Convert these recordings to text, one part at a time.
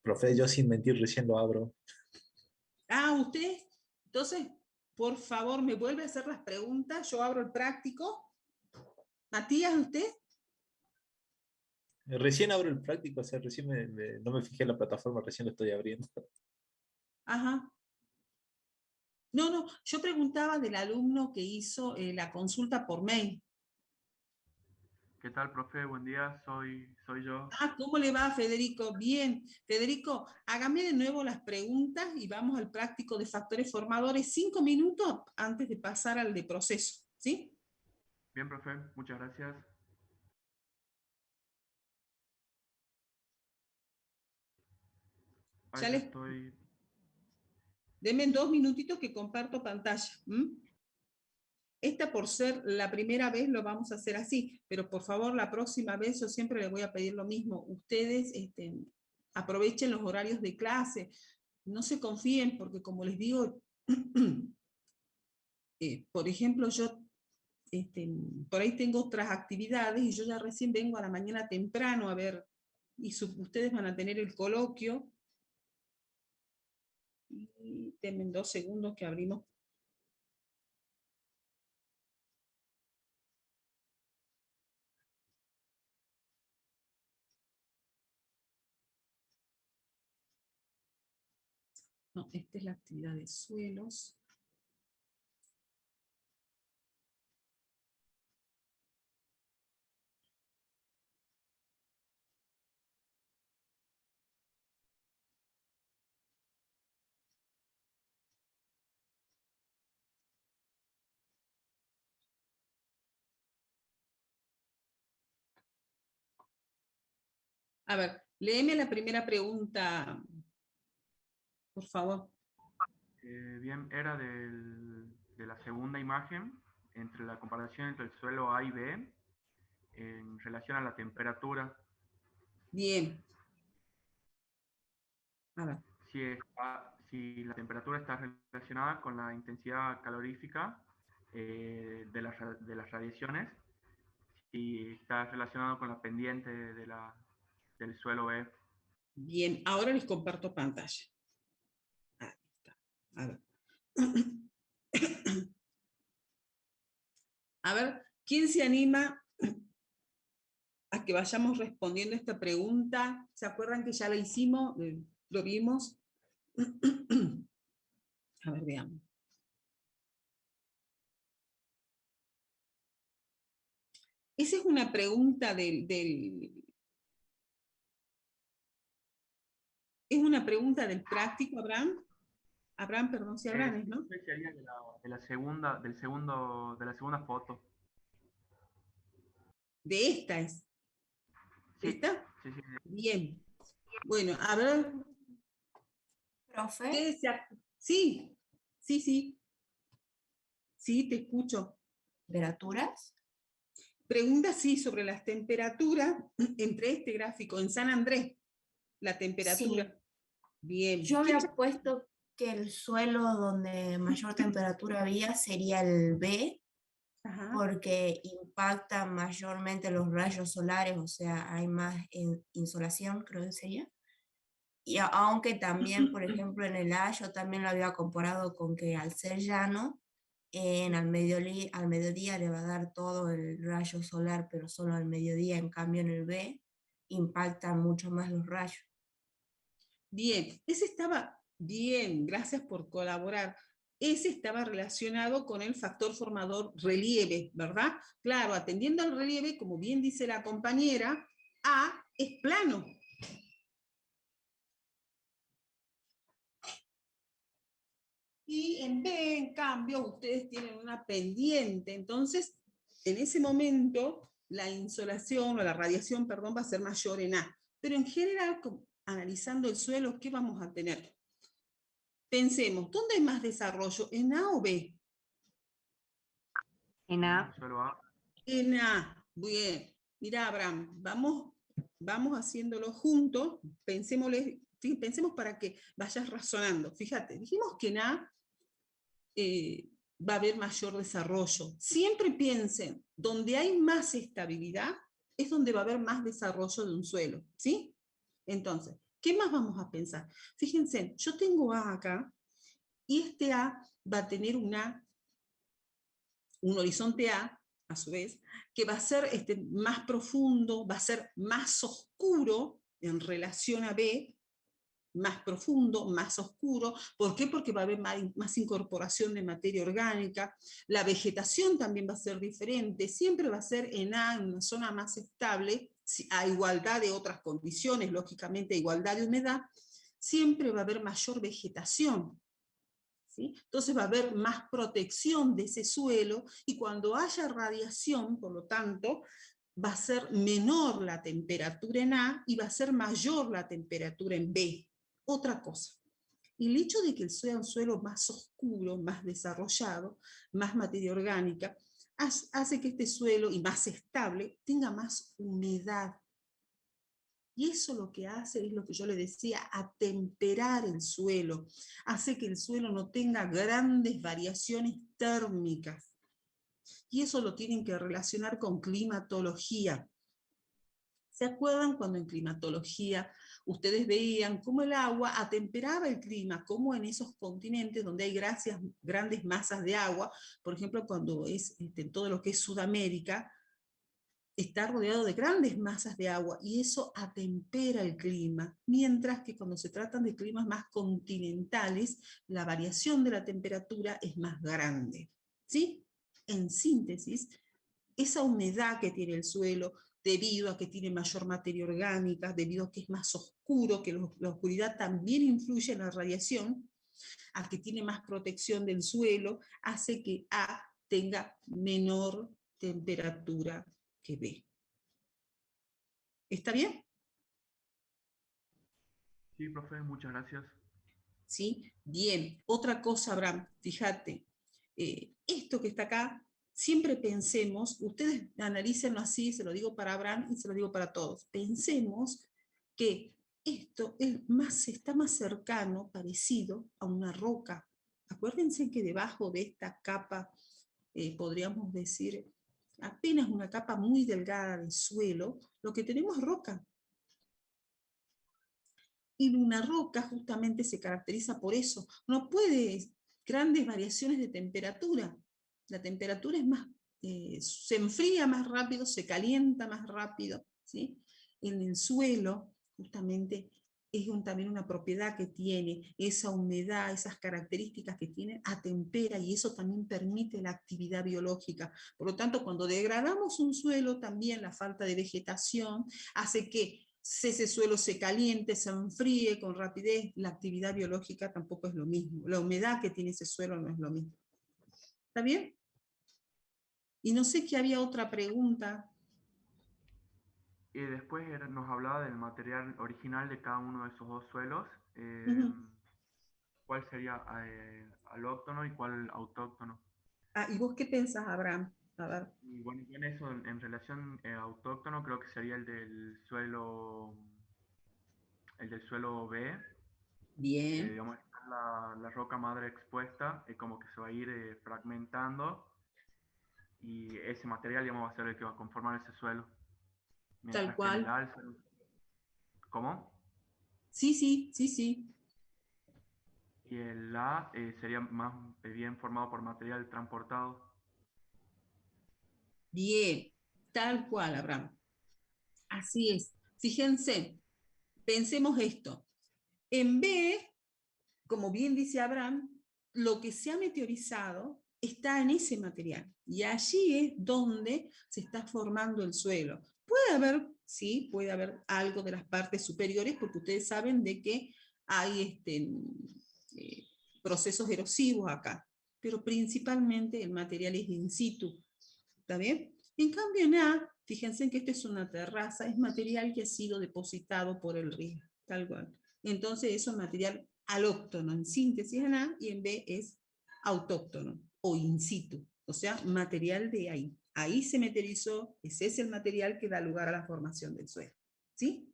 Profe, yo sin mentir recién lo abro. Ah, usted, entonces, por favor, me vuelve a hacer las preguntas, yo abro el práctico. Matías, ¿usted? Recién abro el práctico, o sea, recién no me fijé en la plataforma, recién lo estoy abriendo. Ajá. No, no, yo preguntaba del alumno que hizo la consulta por mail. ¿Qué tal, profe? Buen día, soy yo. Ah, ¿cómo le va, Federico? Bien. Federico, hágame de nuevo las preguntas y vamos al práctico de factores formadores 5 minutos antes de pasar al de proceso, ¿sí? Bien, profe, muchas gracias. Ahí Ya ya les, estoy. denme 2 minutitos que comparto pantalla. Esta por ser la primera vez lo vamos a hacer así, pero por favor la próxima vez yo siempre les voy a pedir lo mismo. Ustedes aprovechen los horarios de clase, no se confíen porque como les digo, por ejemplo, yo por ahí tengo otras actividades y yo ya recién vengo a la mañana temprano a ver, y ustedes van a tener el coloquio, y denme 2 segundos que abrimos. No, esta es la actividad de suelos. A ver, léeme la primera pregunta, por favor. Bien, era de la segunda imagen, entre la comparación entre el suelo A y B, en relación a la temperatura. Bien. A ver. Si la temperatura está relacionada con la intensidad calorífica de las radiaciones, y está relacionado con la pendiente del suelo B. Bien, ahora les comparto pantalla. Ahí está. A ver. A ver, ¿quién se anima a que vayamos respondiendo esta pregunta? ¿Se acuerdan que ya la hicimos? ¿Lo vimos? A ver, veamos. Esa es una pregunta es una pregunta del práctico, Abraham. Abraham, perdón, si Abraham es, Sí, ¿no? sería de la segunda foto. De esta es. Sí, ¿Esta? sí, sí. Bien. Bueno, a ver, Profe, ustedes sí, sí, sí, sí, te escucho. temperaturas. Pregunta, sí, sobre las temperaturas entre este gráfico en San Andrés, la Sí, temperatura. Bien. yo había puesto que el suelo donde mayor temperatura había sería el B, Ajá. porque impacta mayormente los rayos solares, o sea, hay más insolación, creo que sería. Y aunque también, por ejemplo, en el A yo también lo había comparado con que al ser llano, al mediodía le va a dar todo el rayo solar, pero solo al mediodía, en cambio en el B impactan mucho más los rayos. Bien, ese estaba bien, gracias por colaborar. Ese estaba relacionado con el factor formador relieve, ¿verdad? Claro, atendiendo al relieve, como bien dice la compañera, A es plano. Y en B, en cambio, ustedes tienen una pendiente. Entonces, en ese momento, la insolación o la radiación, perdón, va a ser mayor en A. Pero en general, analizando el suelo, ¿qué vamos a tener? Pensemos, ¿dónde hay más desarrollo? ¿En A o B? En En el A. suelo A. En A. Bien. Mira, Abraham, vamos haciéndolo juntos. Pensemos para que vayas razonando. Fíjate, dijimos que en A va a haber mayor desarrollo. Siempre piensen, donde hay más estabilidad es donde va a haber más desarrollo de un suelo, ¿sí? Entonces, ¿Qué más vamos a pensar? Fíjense, yo tengo A acá, y este A va a tener un horizonte a su vez, que va a ser más profundo, va a ser más oscuro en relación a B, más profundo, más oscuro. ¿Por qué? Porque va a haber más incorporación de materia orgánica. La vegetación también va a ser diferente. Siempre va a ser en A, en una zona más estable, a igualdad de otras condiciones, lógicamente, igualdad de humedad, siempre va a haber mayor vegetación. ¿Sí? Entonces va a haber más protección de ese suelo, y cuando haya radiación, por lo tanto, va a ser menor la temperatura en A y va a ser mayor la temperatura en B. Otra cosa. El hecho de que sea un suelo más oscuro, más desarrollado, más materia orgánica, hace que este suelo, y más estable, tenga más humedad. Y eso lo que hace es lo que yo le decía, atemperar el suelo. Hace que el suelo no tenga grandes variaciones térmicas. Y eso lo tienen que relacionar con climatología. ¿Se acuerdan cuando en climatología ustedes veían cómo el agua atemperaba el clima, cómo en esos continentes donde hay grandes masas de agua, por ejemplo, cuando es en todo lo que es Sudamérica, está rodeado de grandes masas de agua y eso atempera el clima, mientras que cuando se tratan de climas más continentales, la variación de la temperatura es más grande. ¿Sí? En síntesis, esa humedad que tiene el suelo, debido a que tiene mayor materia orgánica, debido a que es más oscuro, que la oscuridad también influye en la radiación, a que tiene más protección del suelo, hace que A tenga menor temperatura que B. ¿Está bien? Sí, profe, muchas gracias. ¿Sí? Bien. Otra cosa, Abraham, fíjate, esto que está acá, siempre pensemos, ustedes analícenlo así, se lo digo para Abraham y se lo digo para todos, pensemos que esto está más cercano, parecido a una roca. Acuérdense que debajo de esta capa, podríamos decir, apenas una capa muy delgada de suelo, lo que tenemos es roca. Y una roca justamente se caracteriza por eso. No puede grandes variaciones de temperatura. La temperatura es más, se enfría más rápido, se calienta más rápido. ¿Sí? En el suelo, justamente, es también una propiedad que tiene, esa humedad, esas características que tiene, atempera, y eso también permite la actividad biológica. Por lo tanto, cuando degradamos un suelo, también la falta de vegetación hace que ese suelo se caliente, se enfríe con rapidez. La actividad biológica tampoco es lo mismo. La humedad que tiene ese suelo no es lo mismo. ¿Está bien? Y no sé que había otra pregunta. Y después nos hablaba del material original de cada uno de esos dos suelos. Ujú. ¿Cuál sería alóctono y cuál autóctono? Ah, ¿y vos qué pensás, Abraham? A ver. Y bueno, yo en eso, en relación autóctono, creo que sería el del suelo B, que Bien, digamos está la roca madre expuesta, como que se va a ir fragmentando y ese material digamos, va a ser el que va a conformar ese suelo. tal Mientras que en el cual. A, ¿cómo? Sí, sí, sí, sí. Y el A sería más bien formado por material transportado. Bien, tal cual, Abraham. Así es. Fíjense, pensemos esto. En B, como bien dice Abraham, lo que se ha meteorizado está en ese material. Y allí es donde se está formando el suelo. Puede haber, sí, puede haber algo de las partes superiores, porque ustedes saben de que hay eh, procesos erosivos acá, pero principalmente el material es in situ. ¿Está bien? En cambio, en A, fíjense que esta es una terraza, es material que ha sido depositado por el río, tal cual. Entonces, eso es material alóctono, en síntesis en A, y en B es autóctono o in situ, o sea, material de ahí. Ahí se meteorizó, ese es el material que da lugar a la formación del suelo. ¿Sí?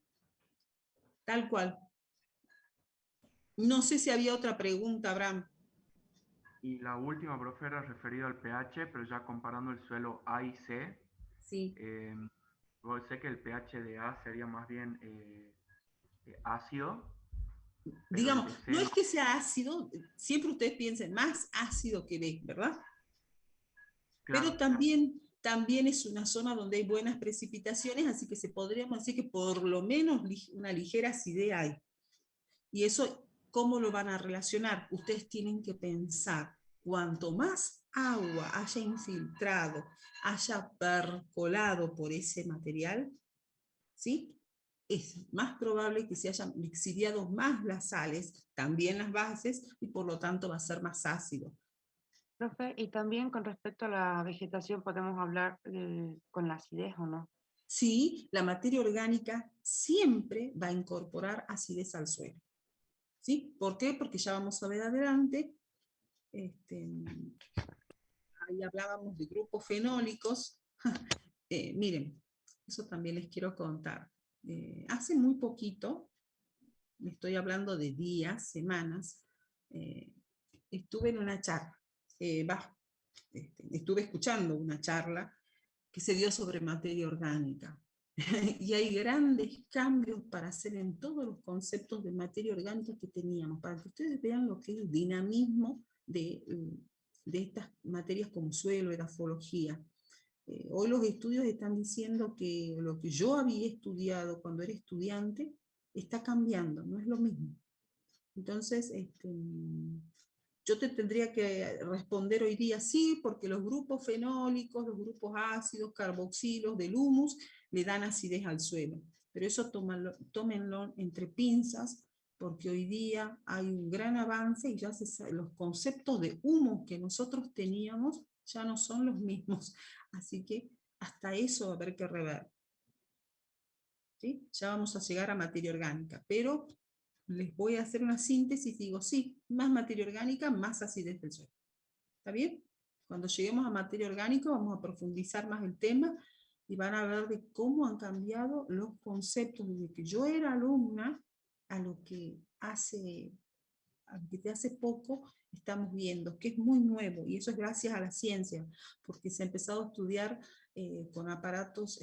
Tal cual. No sé si había otra pregunta, Abraham. Y la última, profe, era referida al pH, pero ya comparando el suelo A y C. Sí. Eh, Sé que el pH de A sería más bien ácido, pero Digamos, el que no sea, es que sea ácido, siempre ustedes piensen más ácido que B, ¿verdad? Pero claro, también es una zona donde hay buenas precipitaciones, así que se podríamos decir que por lo menos una ligera acidez hay. Y eso, ¿cómo lo van a relacionar? Ustedes tienen que pensar, cuanto más agua haya infiltrado, haya percolado por ese material, ¿sí? Es más probable que se hayan lixiviado más las sales, también las bases, y por lo tanto va a ser más ácido. Profe, y también con respecto a la vegetación podemos hablar con la acidez o no. Sí, la materia orgánica siempre va a incorporar acidez al suelo. ¿Sí? ¿Por qué? Porque ya vamos a ver adelante, ahí hablábamos de grupos fenólicos. Miren, eso también les quiero contar. Hace muy poquito, estoy hablando de días, semanas, estuve en una charla, estuve escuchando una charla que se dio sobre materia orgánica. Y hay grandes cambios para hacer en todos los conceptos de materia orgánica que teníamos, para que ustedes vean lo que es el dinamismo de estas materias como suelo, edafología. Hoy los estudios están diciendo que lo que yo había estudiado cuando era estudiante está cambiando, no es lo mismo. Entonces, yo te tendría que responder hoy día sí, porque los grupos fenólicos, los grupos ácidos, carboxilos del humus, le dan acidez al suelo. Pero eso tómenlo entre pinzas, porque hoy día hay un gran avance y ya los conceptos de humus que nosotros teníamos ya no son los mismos. Así que hasta eso va a haber que rever. ¿Sí? Ya vamos a llegar a materia orgánica, pero les voy a hacer una síntesis y digo, sí, más materia orgánica, más acidez del suelo. ¿Está bien? Cuando lleguemos a materia orgánica vamos a profundizar más el tema y van a ver de cómo han cambiado los conceptos desde que yo era alumna a lo que de hace poco estamos viendo, que es muy nuevo, y eso es gracias a la ciencia, porque se ha empezado a estudiar con aparatos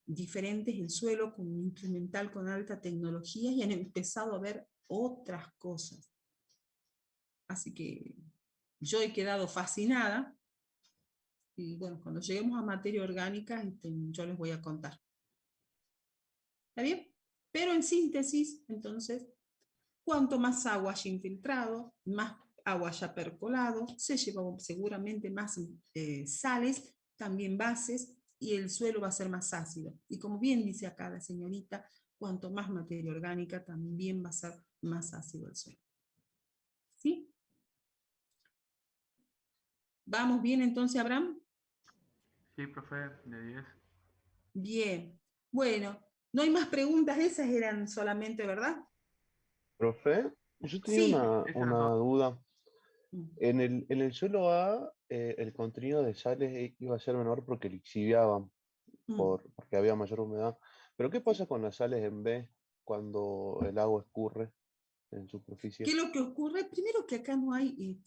diferentes el suelo, con un instrumental con alta tecnología, y han empezado a ver otras cosas. Así que yo he quedado fascinada, y bueno, cuando lleguemos a materia orgánica, yo les voy a contar. ¿Está bien? Pero en síntesis, entonces, cuanto más agua haya infiltrado, más agua haya percolado, se lleva seguramente más sales, también bases, y el suelo va a ser más ácido. Y como bien dice acá la señorita, cuanto más materia orgánica, también va a ser más ácido el suelo. ¿Sí? ¿Vamos bien entonces, Abraham? sí, profe, de 10. Bien. Bueno, no hay más preguntas, esas eran solamente, ¿verdad? Profe, yo tenía Sí. Esa era una todo. duda. En el suelo A, el contenido de sales iba a ser menor porque lixiviaban, porque había mayor humedad. Pero ¿qué pasa con las sales en B cuando el agua escurre en ¿Qué superficie? es lo que ocurre? Primero que acá no hay,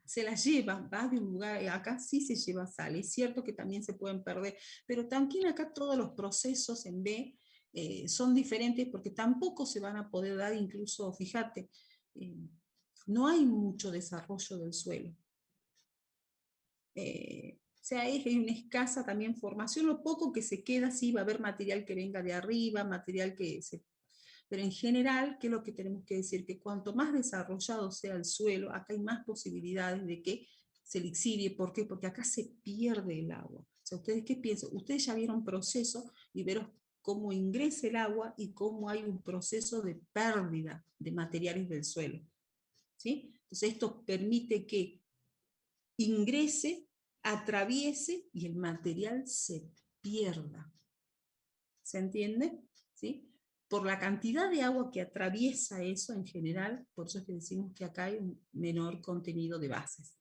se las lleva, va de un lugar, acá sí se lleva sal, es cierto que también se pueden perder, pero también acá todos los procesos en B son diferentes porque tampoco se van a poder dar, incluso, fíjate, no hay mucho desarrollo del suelo. O sea, hay una escasa también formación, lo poco que se queda, sí va a haber material que venga de arriba, material que se... Pero en general, ¿qué es lo que tenemos que decir? Que cuanto más desarrollado sea el suelo, acá hay más posibilidades de que se lixivie. ¿Por qué? Porque acá se pierde el agua. O sea, ¿ustedes qué piensan? Ustedes ya vieron proceso y vieron cómo ingresa el agua y cómo hay un proceso de pérdida de materiales del suelo. ¿Sí? Entonces esto permite que ingrese, atraviese y el material se pierda. ¿Se entiende? ¿Sí? Por la cantidad de agua que atraviesa eso en general, por eso es que decimos que acá hay un menor contenido de bases.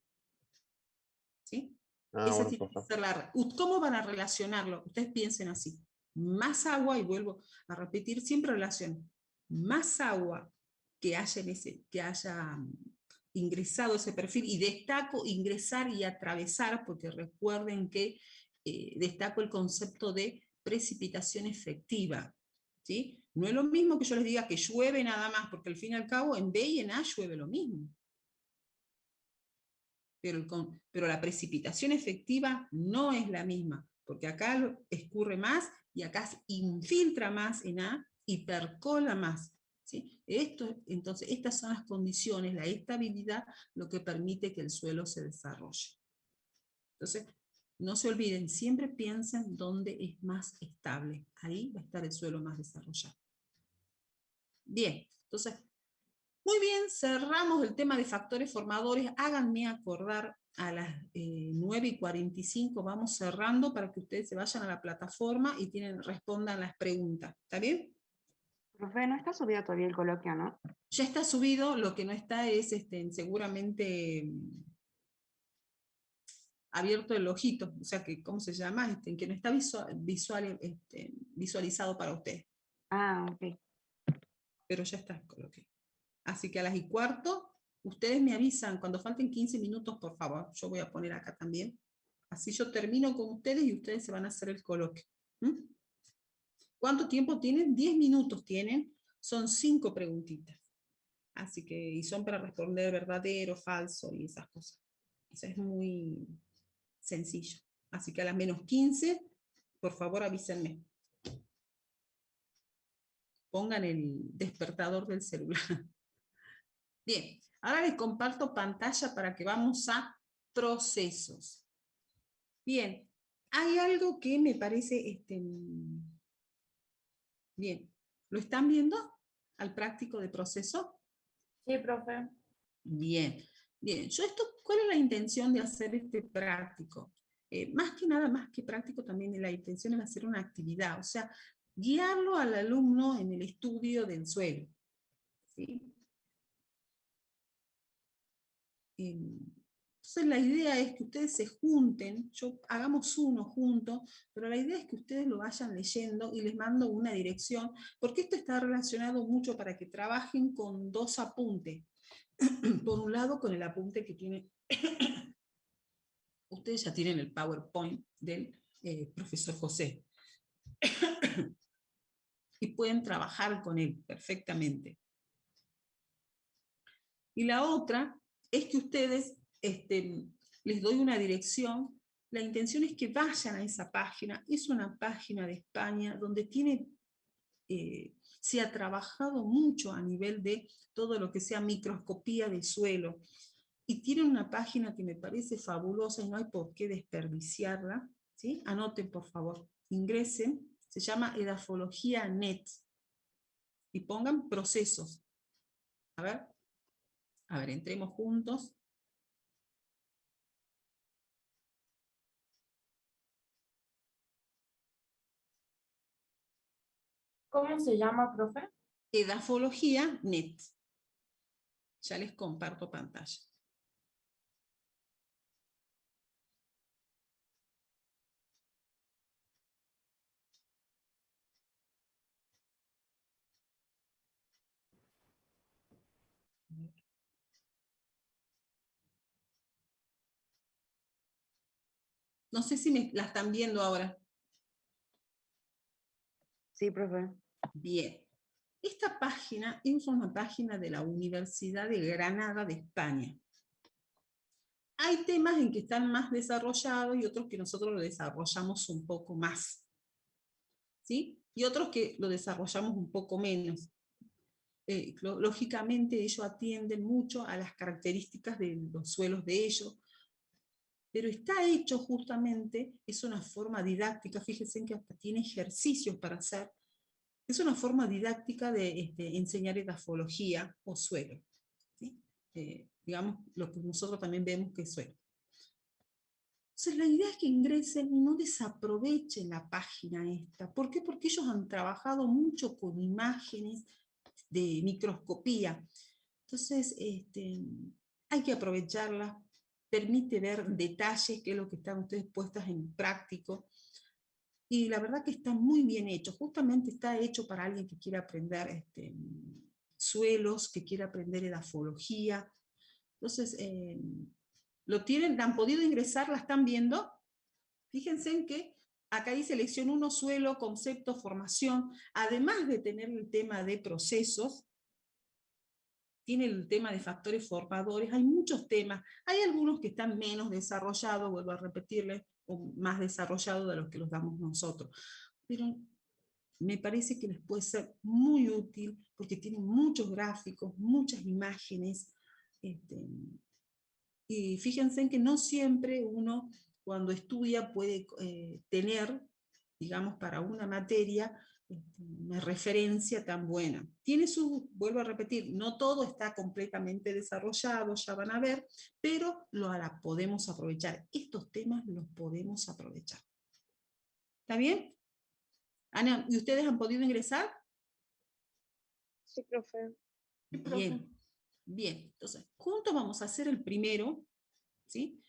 ¿Sí? Ah, Esa bueno, tiene que profe. ser la... ¿Cómo van a relacionarlo? Ustedes piensen así. Más agua, y vuelvo a repetir, siempre relación. Más agua que haya, que haya ingresado ese perfil, y destaco ingresar y atravesar, porque recuerden que destaco el concepto de precipitación efectiva. ¿sí? No es lo mismo que yo les diga que llueve nada más, porque al fin y al cabo en B y en A llueve lo mismo. Pero la precipitación efectiva no es la misma, porque acá escurre más y acá se infiltra más en A y percola más. ¿Sí? Entonces, estas son las condiciones, la estabilidad, lo que permite que el suelo se desarrolle. Entonces, no se olviden, siempre piensen dónde es más estable. Ahí va a estar el suelo más desarrollado. Bien, entonces, muy bien, cerramos el tema de factores formadores. Háganme acordar a las 9:45, vamos cerrando para que ustedes se vayan a la plataforma y respondan las preguntas. ¿Está bien? Profe, no está subido todavía el coloquio, ¿no? Ya está subido, lo que no está es seguramente abierto el ojito, o sea que, ¿cómo se llama? Que no está visualizado para ustedes. Ah, ok. Pero ya está el coloquio. Así que a las 1:15, ustedes me avisan, cuando falten 15 minutos, por favor, yo voy a poner acá también. Así yo termino con ustedes y ustedes se van a hacer el coloquio. ¿Mm? ¿Cuánto tiempo tienen? 10 minutos tienen, son 5 preguntitas. Así que, y son para responder verdadero, falso y esas cosas. Eso es muy sencillo. Así que a las -15, por favor avísenme. Pongan el despertador del celular. Bien, ahora les comparto pantalla para que vamos a procesos. Bien, hay algo que me parece, bien, ¿lo están viendo al práctico de proceso? Sí, profe. Bien, bien. ¿Cuál es la intención de hacer este práctico? Más que nada, más que práctico, también la intención es hacer una actividad, o sea, guiarlo al alumno en el estudio del suelo. ¿Sí? Entonces la idea es que ustedes se junten, hagamos uno juntos, pero la idea es que ustedes lo vayan leyendo y les mando una dirección, porque esto está relacionado mucho para que trabajen con 2 apuntes. Por un lado, con el apunte que tiene, ustedes ya tienen el PowerPoint del profesor José, y pueden trabajar con él perfectamente. Y la otra es que ustedes, les doy una dirección, la intención es que vayan a esa página, es una página de España donde se ha trabajado mucho a nivel de todo lo que sea microscopía de suelo, y tienen una página que me parece fabulosa y no hay por qué desperdiciarla, ¿sí? Anoten por favor, ingresen, se llama Edafologia Net, y pongan procesos. A ver, entremos juntos. ¿Cómo se llama, profe? Edafologia Net. Ya les comparto pantalla. No sé si la están viendo ahora. Sí, profe. Bien. Esta página es una página de la Universidad de Granada de España. Hay temas en que están más desarrollados y otros que nosotros lo desarrollamos un poco más. ¿Sí? Y otros que lo desarrollamos un poco menos. Lógicamente ellos atienden mucho a las características de los suelos de ellos, pero está hecho justamente, es una forma didáctica, fíjense que hasta tiene ejercicios para hacer, es una forma didáctica de enseñar edafología o suelo. ¿Sí? Digamos, lo que nosotros también vemos que es suelo. Entonces la idea es que ingresen y no desaprovechen la página esta. ¿Por qué? Porque ellos han trabajado mucho con imágenes de microscopía. Entonces, hay que aprovecharla, permite ver detalles, que es lo que están ustedes puestas en práctico, y la verdad que está muy bien hecho, justamente está hecho para alguien que quiera aprender suelos, que quiera aprender edafología. Entonces, lo tienen, han podido ingresar, la están viendo. Fíjense en que Acá dice lección 1, suelo, concepto, formación. Además de tener el tema de procesos, tiene el tema de factores formadores, hay muchos temas. Hay algunos que están menos desarrollados, vuelvo a repetirles, o más desarrollados de los que los damos nosotros. Pero me parece que les puede ser muy útil porque tienen muchos gráficos, muchas imágenes. Y fíjense en que no siempre uno cuando estudia puede tener, digamos, para una materia, una referencia tan buena. Tiene su, vuelvo a repetir, no todo está completamente desarrollado, ya van a ver, pero la podemos aprovechar. Estos temas los podemos aprovechar. ¿Está bien? Ana, ¿y ustedes han podido ingresar? Sí, profe. Bien, bien. Entonces, juntos vamos a hacer el primero, ¿sí?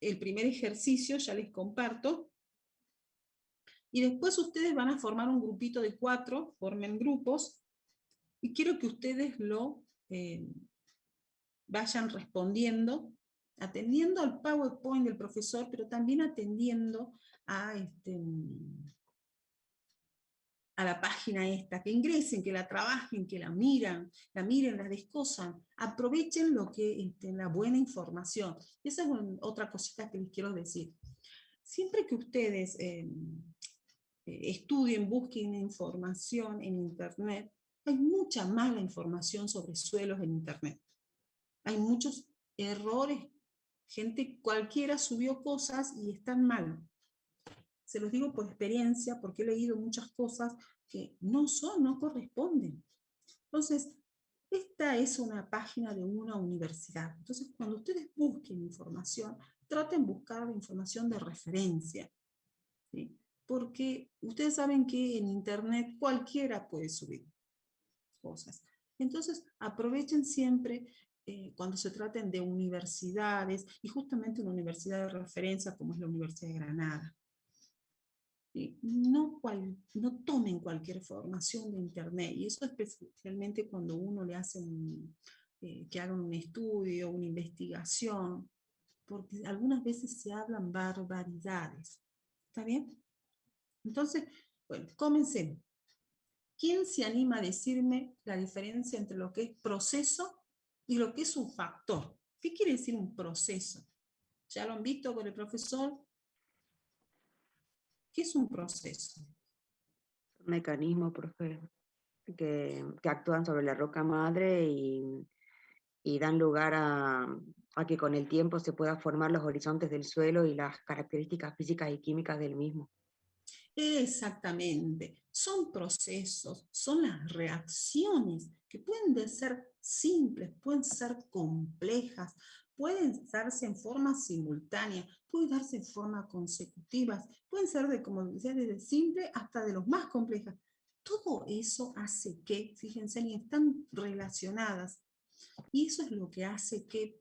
El primer ejercicio, ya les comparto. Y después ustedes van a formar un grupito de 4, formen grupos, y quiero que ustedes lo vayan respondiendo, atendiendo al PowerPoint del profesor, pero también atendiendo a la página esta, que ingresen, que la trabajen, que la miren, la descosan, aprovechen lo que, la buena información. Esa es otra cosita que les quiero decir. Siempre que ustedes estudien, busquen información en Internet, hay mucha mala información sobre suelos en Internet. Hay muchos errores, gente cualquiera subió cosas y están mal. Se los digo por experiencia, porque he leído muchas cosas que no corresponden. Entonces, esta es una página de una universidad. Entonces, cuando ustedes busquen información, traten de buscar información de referencia, ¿sí? Porque ustedes saben que en Internet cualquiera puede subir cosas. Entonces, aprovechen siempre cuando se traten de universidades, y justamente una universidad de referencia como es la Universidad de Granada. No tomen cualquier formación de Internet, y eso especialmente cuando uno le hace que hagan un estudio, una investigación, porque algunas veces se hablan barbaridades. ¿Está bien? Entonces, bueno, comencemos. ¿Quién se anima a decirme la diferencia entre lo que es proceso y lo que es un factor? ¿Qué quiere decir un proceso? ¿Ya lo han visto con el profesor? ¿Qué es un proceso? Mecanismos, profe, que actúan sobre la roca madre y dan lugar a que con el tiempo se puedan formar los horizontes del suelo y las características físicas y químicas del mismo. Exactamente, son procesos, son las reacciones que pueden ser simples, pueden ser complejas, pueden darse en forma simultánea, pueden darse en forma consecutivas, pueden ser como decía, desde simple hasta de los más complejas. Todo eso hace que, fíjense, están relacionadas, y eso es lo que hace que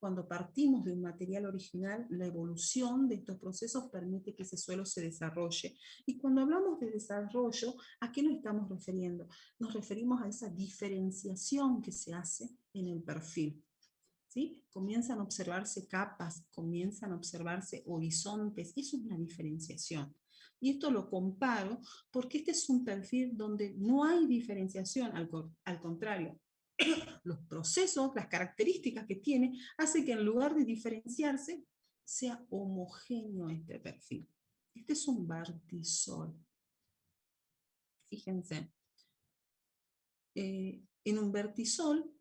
cuando partimos de un material original, la evolución de estos procesos permite que ese suelo se desarrolle. Y cuando hablamos de desarrollo, ¿a qué nos estamos refiriendo? Nos referimos a esa diferenciación que se hace en el perfil. ¿Sí? Comienzan a observarse capas, comienzan a observarse horizontes, eso es una diferenciación. Y esto lo comparo porque este es un perfil donde no hay diferenciación, al contrario, los procesos, las características que tiene, hace que en lugar de diferenciarse, sea homogéneo este perfil. Este es un vertisol. Fíjense. En un vertisol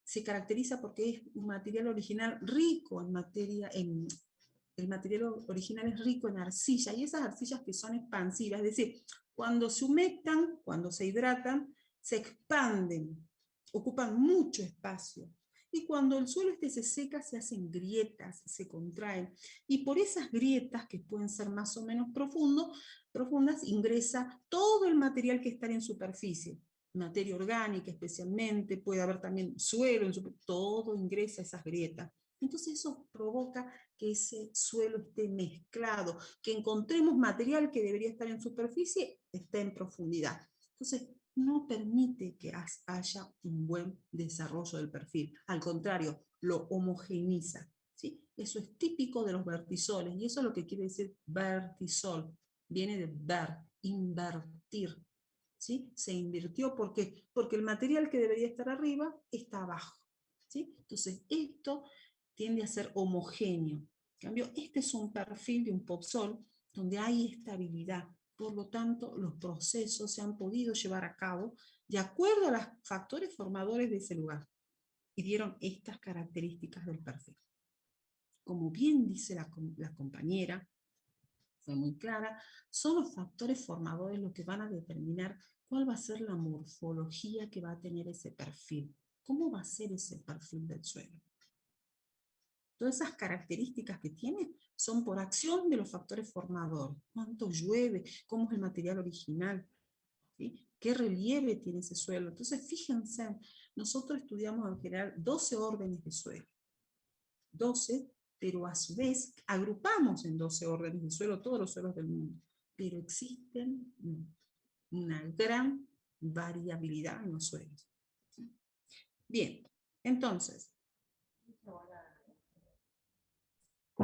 se caracteriza porque es un material original rico en materia, el material original es rico en arcilla, y esas arcillas que son expansivas, es decir, cuando se humectan, cuando se hidratan, se expanden, ocupan mucho espacio. Y cuando el suelo se seca, se hacen grietas, se contraen. Y por esas grietas, que pueden ser más o menos profundas, ingresa todo el material que está en superficie. Materia orgánica especialmente, puede haber también suelo, todo ingresa a esas grietas. Entonces eso provoca que ese suelo esté mezclado, que encontremos material que debería estar en superficie, esté en profundidad. Entonces no permite que haya un buen desarrollo del perfil, al contrario, lo homogeniza. ¿Sí? ¿sí? Eso es típico de los vertisoles, y eso es lo que quiere decir vertisol. Viene de ver, invertir. ¿Sí? Se invirtió, ¿por qué? Porque el material que debería estar arriba está abajo. ¿Sí? Entonces, esto tiende a ser homogéneo. En cambio, este es un perfil de un popsol donde hay estabilidad. Por lo tanto, los procesos se han podido llevar a cabo de acuerdo a los factores formadores de ese lugar. Y dieron estas características del perfil. Como bien dice la compañera, fue muy clara, son los factores formadores los que van a determinar cuál va a ser la morfología que va a tener ese perfil. ¿Cómo va a ser ese perfil del suelo? Todas esas características que tiene son por acción de los factores formadores. ¿Cuánto llueve? ¿Cómo es el material original? ¿Sí? ¿Qué relieve tiene ese suelo? Entonces, fíjense, nosotros estudiamos en general 12 órdenes de suelo. 12, pero a su vez agrupamos en 12 órdenes de suelo todos los suelos del mundo. Pero existen una gran variabilidad en los suelos. Bien, entonces,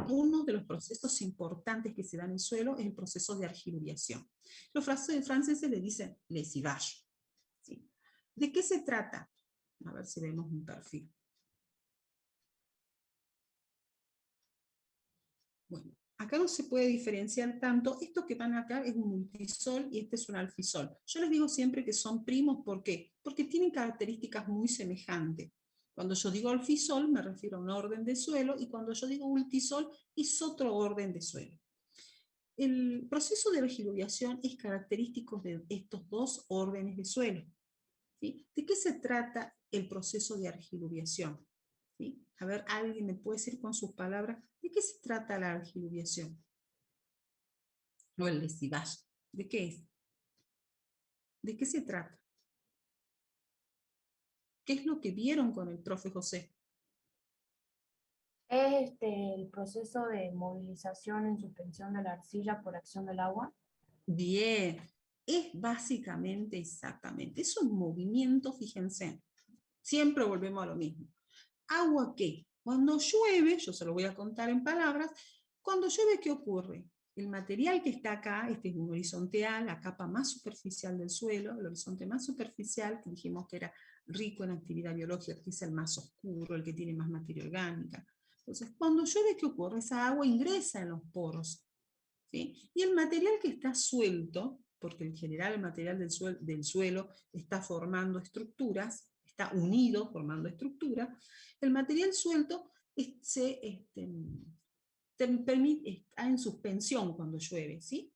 uno de los procesos importantes que se da en el suelo es el proceso de argiluviación. Los franceses le dicen lessivage. ¿Sí? ¿De qué se trata? A ver si vemos un perfil. Bueno, acá no se puede diferenciar tanto. Esto que van acá es un multisol y este es un alfisol. Yo les digo siempre que son primos, ¿por qué? Porque tienen características muy semejantes. Cuando yo digo alfisol me refiero a un orden de suelo, y cuando yo digo multisol es otro orden de suelo. El proceso de argiluviación es característico de estos dos órdenes de suelo. ¿Sí? ¿De qué se trata el proceso de argiluviación? ¿Sí? A ver, ¿alguien me puede decir con sus palabras de qué se trata la argiluviación? O el lessivage. ¿De qué es? ¿De qué se trata? ¿Qué es lo que vieron con el profe José? Es el proceso de movilización en suspensión de la arcilla por acción del agua. Bien, es básicamente exactamente, es un movimiento, fíjense, siempre volvemos a lo mismo. ¿Agua qué? Cuando llueve, yo se lo voy a contar en palabras, cuando llueve, ¿qué ocurre? El material que está acá, este es un horizonte A, la capa más superficial del suelo, el horizonte más superficial, que dijimos que era rico en actividad biológica, que es el más oscuro, el que tiene más materia orgánica. Entonces, cuando llueve, ¿qué ocurre? Esa agua ingresa en los poros, ¿sí? Y el material que está suelto, porque en general el material del suelo está formando estructuras, está unido formando estructuras, el material suelto está en suspensión cuando llueve, ¿sí?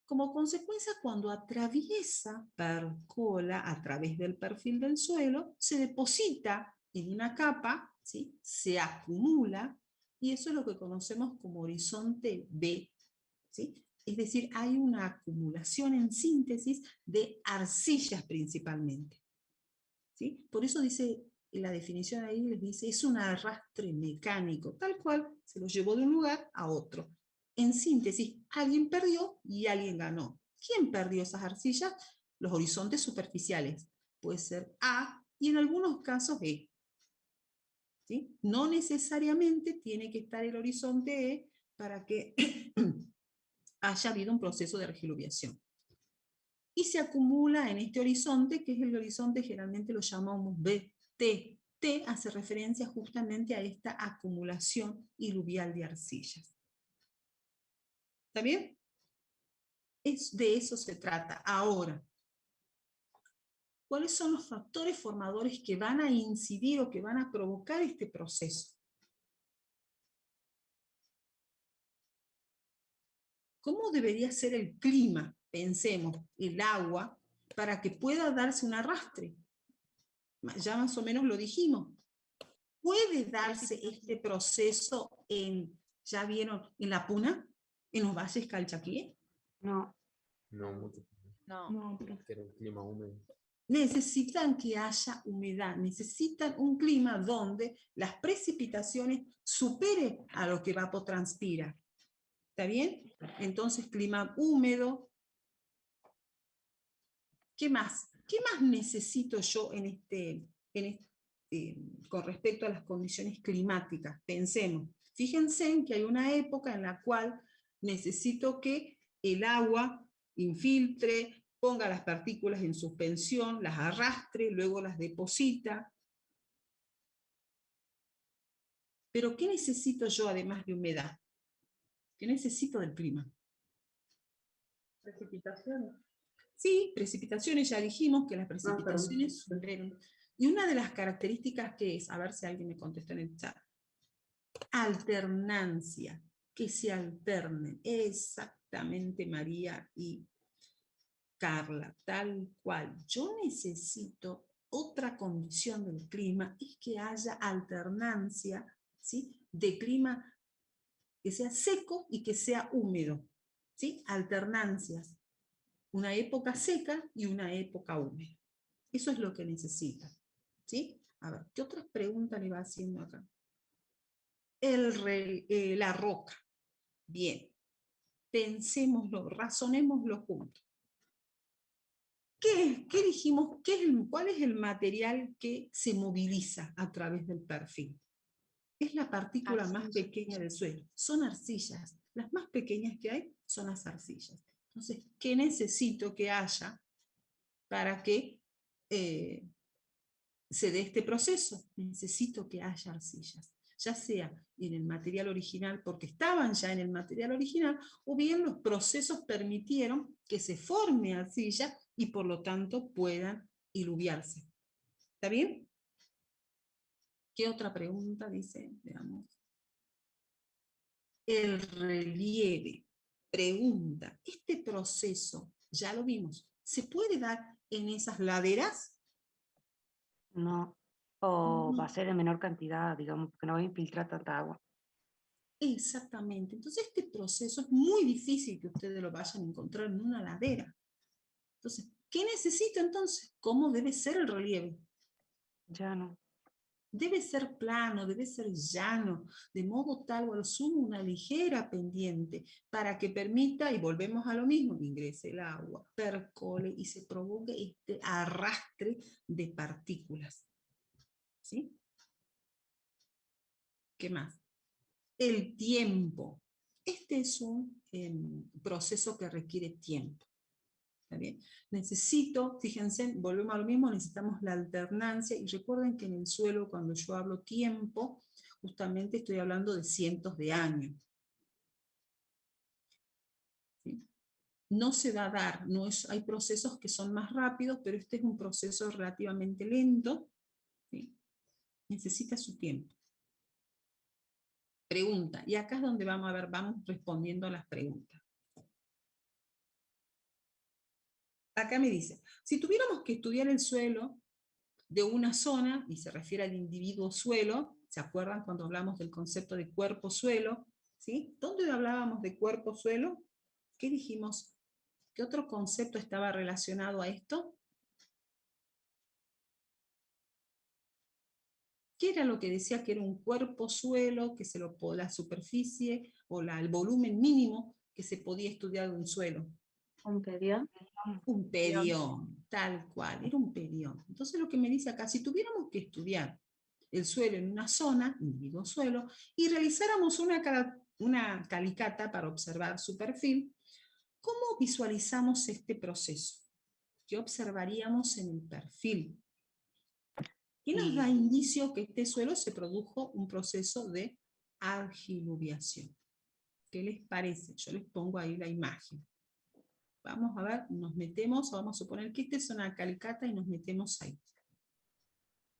Como consecuencia, cuando atraviesa, percola a través del perfil del suelo, se deposita en una capa, ¿sí? Se acumula, y eso es lo que conocemos como horizonte B, ¿sí? Es decir, hay una acumulación en síntesis de arcillas principalmente, ¿sí? Por eso dice, la definición ahí les dice, es un arrastre mecánico, tal cual, se lo llevó de un lugar a otro. En síntesis, alguien perdió y alguien ganó. ¿Quién perdió esas arcillas? Los horizontes superficiales. Puede ser A y en algunos casos B. ¿Sí? No necesariamente tiene que estar el horizonte E para que haya habido un proceso de argiluviación. Y se acumula en este horizonte, que es el horizonte generalmente lo llamamos BT. T hace referencia justamente a esta acumulación iluvial de arcillas. ¿Está bien? De eso se trata. Ahora, ¿cuáles son los factores formadores que van a incidir o que van a provocar este proceso? ¿Cómo debería ser el clima? Pensemos, el agua, para que pueda darse un arrastre. Ya más o menos lo dijimos. ¿Puede darse este proceso ya vieron, en la Puna, en los valles calchaquíes? No, No, mucho. No. Que era un clima húmedo. Necesitan que haya humedad, necesitan un clima donde las precipitaciones superen a lo que evapotranspira. ¿Está bien? Entonces, clima húmedo. ¿Qué más? ¿Qué más necesito yo en este con respecto a las condiciones climáticas. Pensemos, fíjense en que hay una época en la cual necesito que el agua infiltre, ponga las partículas en suspensión, las arrastre, luego las deposita. Pero ¿qué necesito yo además de humedad? ¿Qué necesito del clima? Precipitaciones. Sí, precipitaciones, ya dijimos que las precipitaciones superan. Y una de las características que es, a ver si alguien me contesta en el chat, alternancia, que se alternen, exactamente María y Carla, tal cual. Yo necesito otra condición del clima, es que haya alternancia, ¿sí?, de clima que sea seco y que sea húmedo, ¿sí? Alternancias, una época seca y una época húmeda. Eso es lo que necesita, ¿sí? A ver, ¿qué otras preguntas le va haciendo acá? La roca. Bien, pensémoslo, razonémoslo juntos. ¿Qué dijimos? ¿Cuál es el material que se moviliza a través del perfil? Es la partícula más pequeña del suelo. Son arcillas. Las más pequeñas que hay son las arcillas. Entonces, ¿qué necesito que haya para que se dé este proceso? Necesito que haya arcillas, ya sea en el material original, porque estaban ya en el material original, o bien los procesos permitieron que se forme arcilla y por lo tanto puedan iluviarse. ¿Está bien? ¿Qué otra pregunta dice? Veamos. El relieve. Pregunta, ¿este proceso, ya lo vimos, se puede dar en esas laderas? No, o va a ser en menor cantidad, digamos, porque no va a infiltrar tanta agua. Exactamente. Entonces este proceso es muy difícil que ustedes lo vayan a encontrar en una ladera. Entonces, ¿qué necesito entonces? ¿Cómo debe ser el relieve? Llano. Debe ser plano, debe ser llano, de modo tal o al sumo una ligera pendiente, para que permita, y volvemos a lo mismo, que ingrese el agua, percole y se provoque este arrastre de partículas. ¿Sí? ¿Qué más? El tiempo. Este es un proceso que requiere tiempo. ¿Está bien? Necesito, fíjense, volvemos a lo mismo, necesitamos la alternancia, y recuerden que en el suelo, cuando yo hablo tiempo, justamente estoy hablando de cientos de años. ¿Sí? No se va a dar, hay procesos que son más rápidos, pero este es un proceso relativamente lento. ¿Sí? Necesita su tiempo. Pregunta, y acá es donde vamos a ver, vamos respondiendo a las preguntas. Acá me dice, si tuviéramos que estudiar el suelo de una zona, y se refiere al individuo suelo, ¿se acuerdan cuando hablamos del concepto de cuerpo-suelo? ¿Sí? ¿Dónde hablábamos de cuerpo-suelo? ¿Qué dijimos? ¿Qué otro concepto estaba relacionado a esto? ¿Qué era lo que decía que era un cuerpo-suelo, que la superficie o el volumen mínimo que se podía estudiar de un suelo? Un pedión. Un pedión, tal cual, era un pedión. Entonces lo que me dice acá, si tuviéramos que estudiar el suelo en una zona, individuo suelo, y realizáramos una calicata para observar su perfil, ¿cómo visualizamos este proceso? ¿Qué observaríamos en el perfil? ¿Qué nos da indicio que este suelo se produjo un proceso de argiluviación? ¿Qué les parece? Yo les pongo ahí la imagen. Vamos a ver, nos metemos, vamos a suponer que esta es una calicata y nos metemos ahí.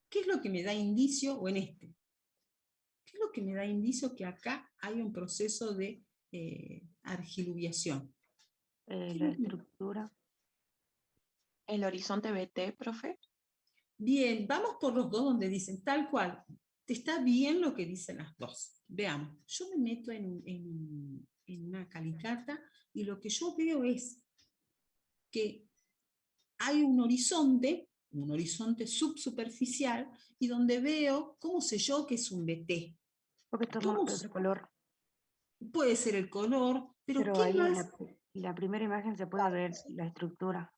¿Qué es lo que me da indicio, o en este? ¿Qué es lo que me da indicio que acá hay un proceso de argiluviación? La estructura. ¿El horizonte BT, profe? Bien, vamos por los dos donde dicen tal cual. Está bien lo que dicen las dos. Veamos, yo me meto en una calicata y lo que yo veo es que hay un horizonte subsuperficial, y donde veo, ¿cómo sé yo que es un BT? Porque toma otro color. Puede ser el color, pero ¿qué ahí más? en la primera imagen se puede ver la estructura.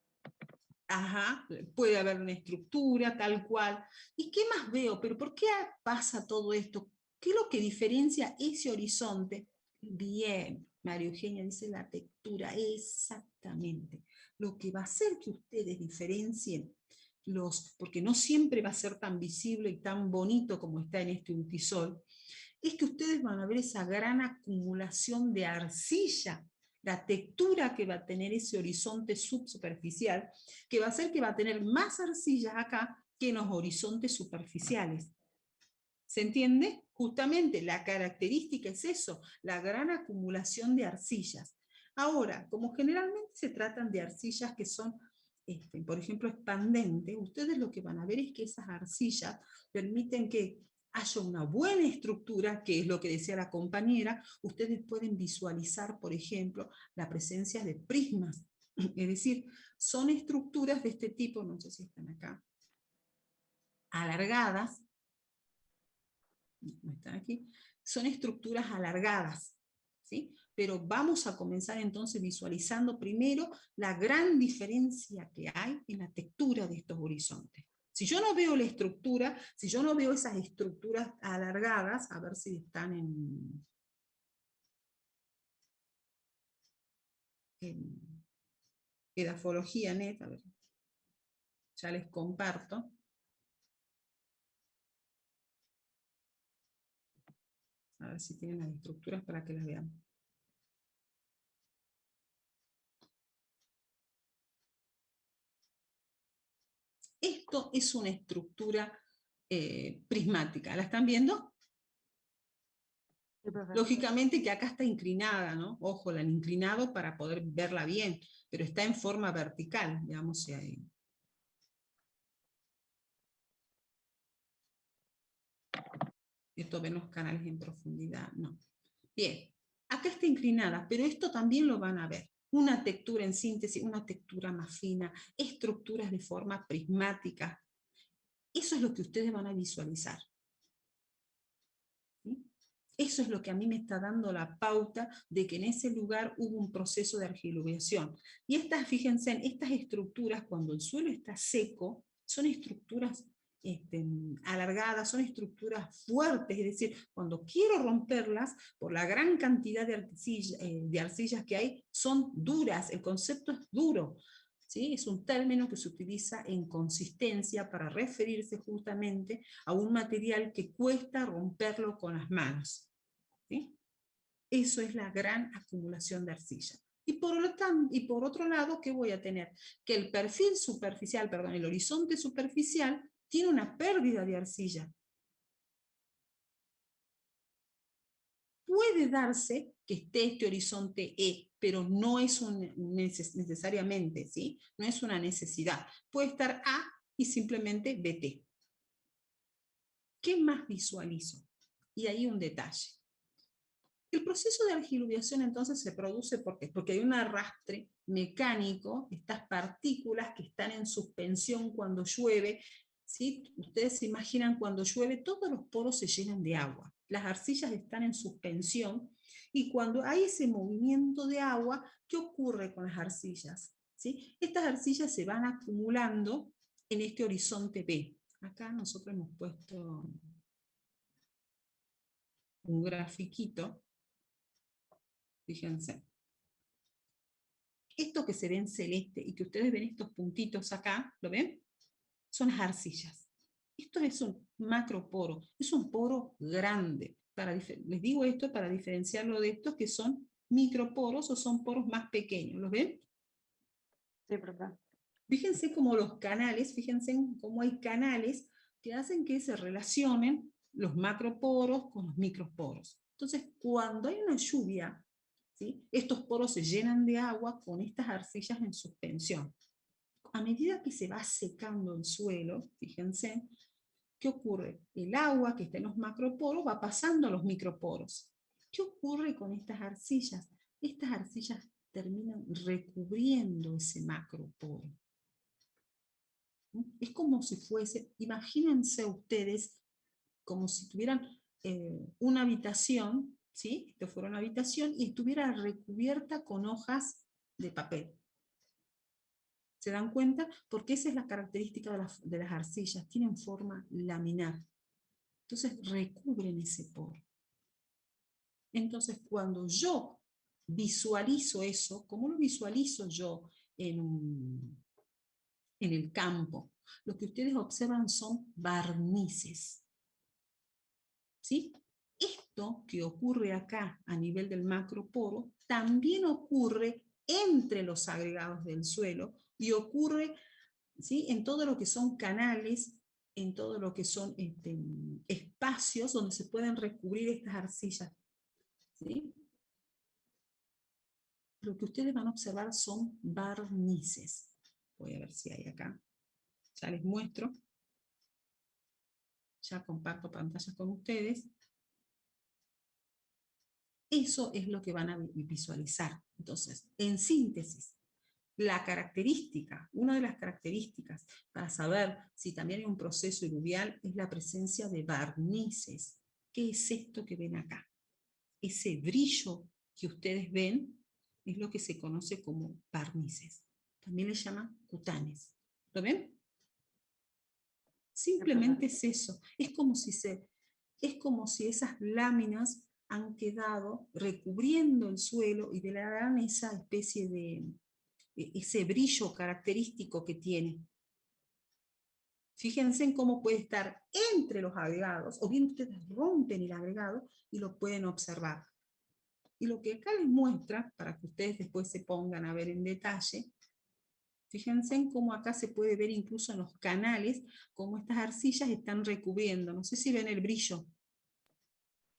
Ajá, puede haber una estructura tal cual. ¿Y qué más veo? ¿Pero por qué pasa todo esto? ¿Qué es lo que diferencia ese horizonte? Bien, María Eugenia dice la textura, exactamente. Lo que va a hacer que ustedes diferencien porque no siempre va a ser tan visible y tan bonito como está en este ultisol, es que ustedes van a ver esa gran acumulación de arcilla, la textura que va a tener ese horizonte subsuperficial, que va a hacer que va a tener más arcillas acá que en los horizontes superficiales. ¿Se entiende? Justamente la característica es eso, la gran acumulación de arcillas. Ahora, como generalmente se tratan de arcillas que son, por ejemplo, expandentes, ustedes lo que van a ver es que esas arcillas permiten que haya una buena estructura, que es lo que decía la compañera. Ustedes pueden visualizar, por ejemplo, la presencia de prismas. Es decir, son estructuras de este tipo, no sé si están acá, alargadas, no están aquí, son estructuras alargadas, ¿sí? Pero vamos a comenzar entonces visualizando primero la gran diferencia que hay en la textura de estos horizontes. Si yo no veo la estructura, si yo no veo esas estructuras alargadas, a ver si están en edafología net, a ver, ya les comparto. A ver si tienen las estructuras para que las vean. Esto es una estructura prismática. ¿La están viendo? Sí, profe. Lógicamente que acá está inclinada, ¿no? Ojo, la han inclinado para poder verla bien, pero está en forma vertical, digamos, si hay. Esto ven los canales en profundidad, no. Bien, acá está inclinada, pero esto también lo van a ver. Una textura en síntesis, una textura más fina, estructuras de forma prismática. Eso es lo que ustedes van a visualizar. ¿Sí? Eso es lo que a mí me está dando la pauta de que en ese lugar hubo un proceso de argiluviación. Y estas, fíjense, estas estructuras, cuando el suelo está seco, son estructuras alargadas, son estructuras fuertes, es decir, cuando quiero romperlas, por la gran cantidad de arcillas que hay, son duras, el concepto es duro. ¿Sí? Es un término que se utiliza en consistencia para referirse justamente a un material que cuesta romperlo con las manos. ¿Sí? Eso es la gran acumulación de arcilla. Y por otro lado, ¿qué voy a tener? Que el perfil superficial, perdón, el horizonte superficial tiene una pérdida de arcilla. Puede darse que esté este horizonte E, pero no es necesariamente, ¿sí? No es una necesidad. Puede estar A y simplemente BT. ¿Qué más visualizo? Y ahí un detalle. El proceso de argiluviación entonces se produce porque hay un arrastre mecánico, estas partículas que están en suspensión cuando llueve, ¿sí? Ustedes se imaginan cuando llueve todos los poros se llenan de agua, las arcillas están en suspensión, y cuando hay ese movimiento de agua, ¿qué ocurre con las arcillas? ¿Sí? Estas arcillas se van acumulando en este horizonte B. Acá nosotros hemos puesto un grafiquito. Fíjense. Esto que se ve en celeste y que ustedes ven estos puntitos acá, ¿lo ven? Son las arcillas. Esto es un macroporo, es un poro grande. Les digo esto para diferenciarlo de estos que son microporos o son poros más pequeños, ¿los ven? Sí, profe. Fíjense cómo los canales, fíjense cómo hay canales que hacen que se relacionen los macroporos con los microporos. Entonces, cuando hay una lluvia, ¿sí? Estos poros se llenan de agua con estas arcillas en suspensión. A medida que se va secando el suelo, fíjense, ¿qué ocurre? El agua que está en los macroporos va pasando a los microporos. ¿Qué ocurre con estas arcillas? Estas arcillas terminan recubriendo ese macroporo. Es como si fuese, imagínense ustedes, como si tuvieran una habitación, ¿sí? Esto fuera una habitación y estuviera recubierta con hojas de papel. ¿Se dan cuenta? Porque esa es la característica de las arcillas, tienen forma laminar. Entonces recubren ese poro. Entonces cuando yo visualizo eso, ¿cómo lo visualizo yo en el campo? Lo que ustedes observan son barnices. ¿Sí? Esto que ocurre acá a nivel del macroporo también ocurre entre los agregados del suelo y ocurre, ¿sí?, en todo lo que son canales, en todo lo que son espacios donde se pueden recubrir estas arcillas. ¿Sí? Lo que ustedes van a observar son barnices. Voy a ver si hay acá. Ya les muestro. Ya comparto pantalla con ustedes. Eso es lo que van a visualizar. Entonces, en síntesis, la característica, una de las características para saber si también hay un proceso eluvial es la presencia de barnices. ¿Qué es esto que ven acá? Ese brillo que ustedes ven es lo que se conoce como barnices. También le llaman cutanes. ¿Lo ven? Simplemente es eso. Es como si esas láminas han quedado recubriendo el suelo y le dan esa especie de ese brillo característico que tiene. Fíjense en cómo puede estar entre los agregados, o bien ustedes rompen el agregado y lo pueden observar. Y lo que acá les muestra, para que ustedes después se pongan a ver en detalle, fíjense en cómo acá se puede ver incluso en los canales, cómo estas arcillas están recubriendo. No sé si ven el brillo.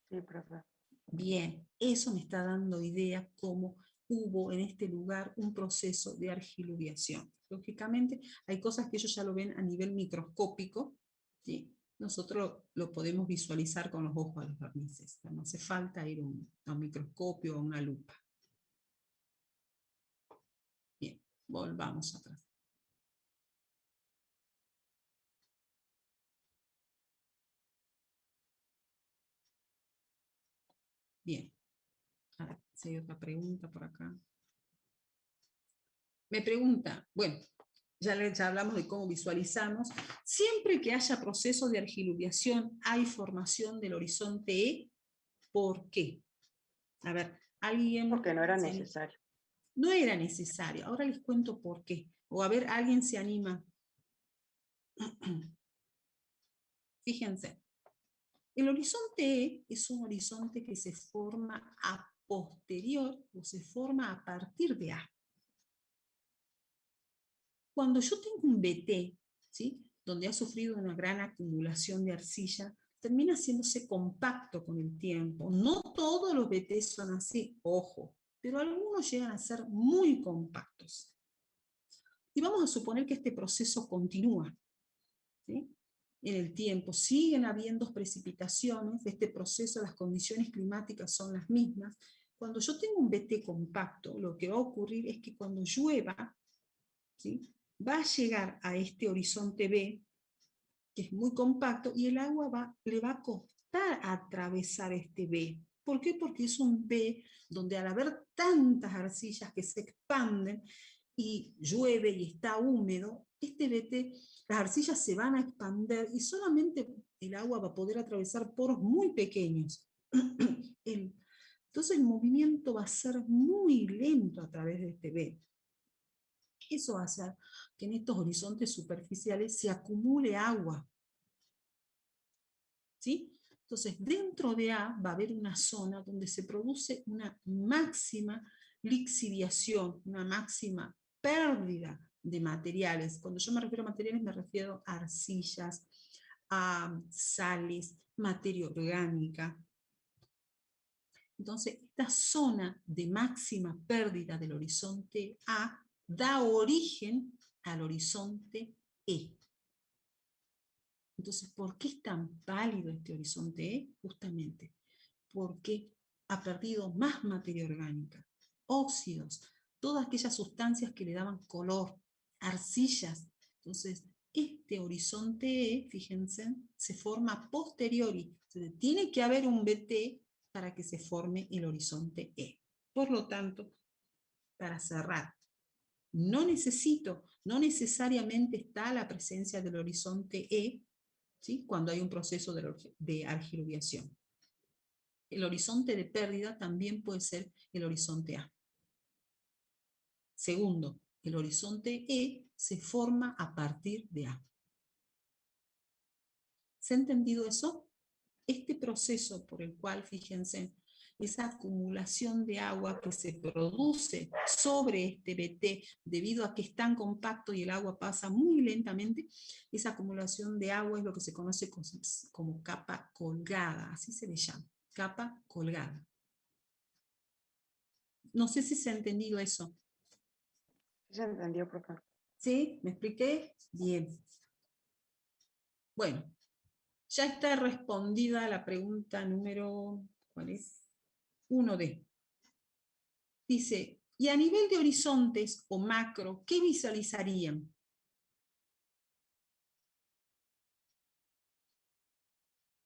Sí, profe. Bien, eso me está dando idea cómo hubo en este lugar un proceso de argiluviación. Lógicamente, hay cosas que ellos ya lo ven a nivel microscópico, ¿sí? Nosotros lo podemos visualizar con los ojos de los barnices. No hace falta ir a un microscopio o a una lupa. Bien, volvamos atrás. Bien. A ver, si hay otra pregunta por acá. Me pregunta, bueno, ya hablamos de cómo visualizamos. Siempre que haya procesos de argiluviación, hay formación del horizonte E. ¿Por qué? A ver, alguien... Porque no era necesario. No era necesario. Ahora les cuento por qué. O a ver, alguien se anima. Fíjense. El horizonte E es un horizonte que se forma a posterior o se forma a partir de A. Cuando yo tengo un BT, ¿sí?, donde ha sufrido una gran acumulación de arcilla, termina haciéndose compacto con el tiempo. No todos los BT son así, ojo, pero algunos llegan a ser muy compactos. Y vamos a suponer que este proceso continúa, ¿sí?, en el tiempo. Siguen habiendo precipitaciones, este proceso, las condiciones climáticas son las mismas. Cuando yo tengo un BT compacto, lo que va a ocurrir es que cuando llueva, ¿sí?, va a llegar a este horizonte B, que es muy compacto, y el agua le va a costar atravesar este B. ¿Por qué? Porque es un B donde al haber tantas arcillas que se expanden, y llueve y está húmedo, este BT, las arcillas se van a expander y solamente el agua va a poder atravesar poros muy pequeños. Entonces el movimiento va a ser muy lento a través de este B. Eso va a hacer que en estos horizontes superficiales se acumule agua. ¿Sí? Entonces, dentro de A va a haber una zona donde se produce una máxima lixiviación, una máxima pérdida de materiales. Cuando yo me refiero a materiales, me refiero a arcillas, a sales, materia orgánica. Entonces, esta zona de máxima pérdida del horizonte A da origen al horizonte E. Entonces, ¿por qué es tan pálido este horizonte E? Justamente porque ha perdido más materia orgánica, óxidos, todas aquellas sustancias que le daban color, arcillas. Entonces, este horizonte E, fíjense, se forma a posteriori. Entonces, tiene que haber un BT para que se forme el horizonte E. Por lo tanto, para cerrar, no necesariamente está la presencia del horizonte E, ¿sí? Cuando hay un proceso de argiluviación. El horizonte de pérdida también puede ser el horizonte A. Segundo, el horizonte E se forma a partir de A. ¿Se ha entendido eso? Este proceso por el cual, fíjense, esa acumulación de agua que se produce sobre este BT debido a que es tan compacto y el agua pasa muy lentamente, esa acumulación de agua es lo que se conoce como capa colgada, así se le llama, capa colgada. No sé si se ha entendido eso. Se entendió, profe. ¿Sí? ¿Me expliqué? Bien. Bueno, ya está respondida la pregunta número, ¿cuál es? 1D. Dice, y a nivel de horizontes o macro, ¿qué visualizarían?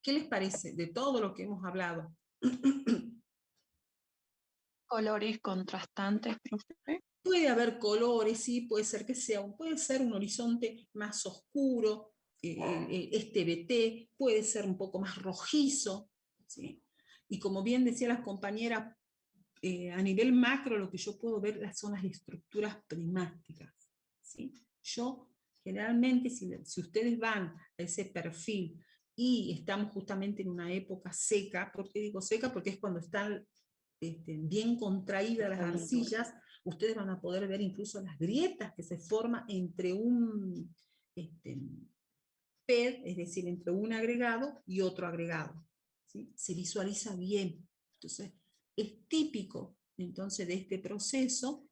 ¿Qué les parece de todo lo que hemos hablado? Colores contrastantes, profe. Puede haber colores, sí, puede ser puede ser un horizonte más oscuro, este BT, puede ser un poco más rojizo, ¿sí? Y como bien decían las compañeras, a nivel macro lo que yo puedo ver son las estructuras prismáticas, ¿sí? Yo generalmente, si ustedes van a ese perfil y estamos justamente en una época seca, ¿por qué digo seca? Porque es cuando están bien contraídas las arcillas, ustedes van a poder ver incluso las grietas que se forman entre un PED, es decir, entre un agregado y otro agregado, ¿sí? Se visualiza bien. Entonces, es típico entonces de este proceso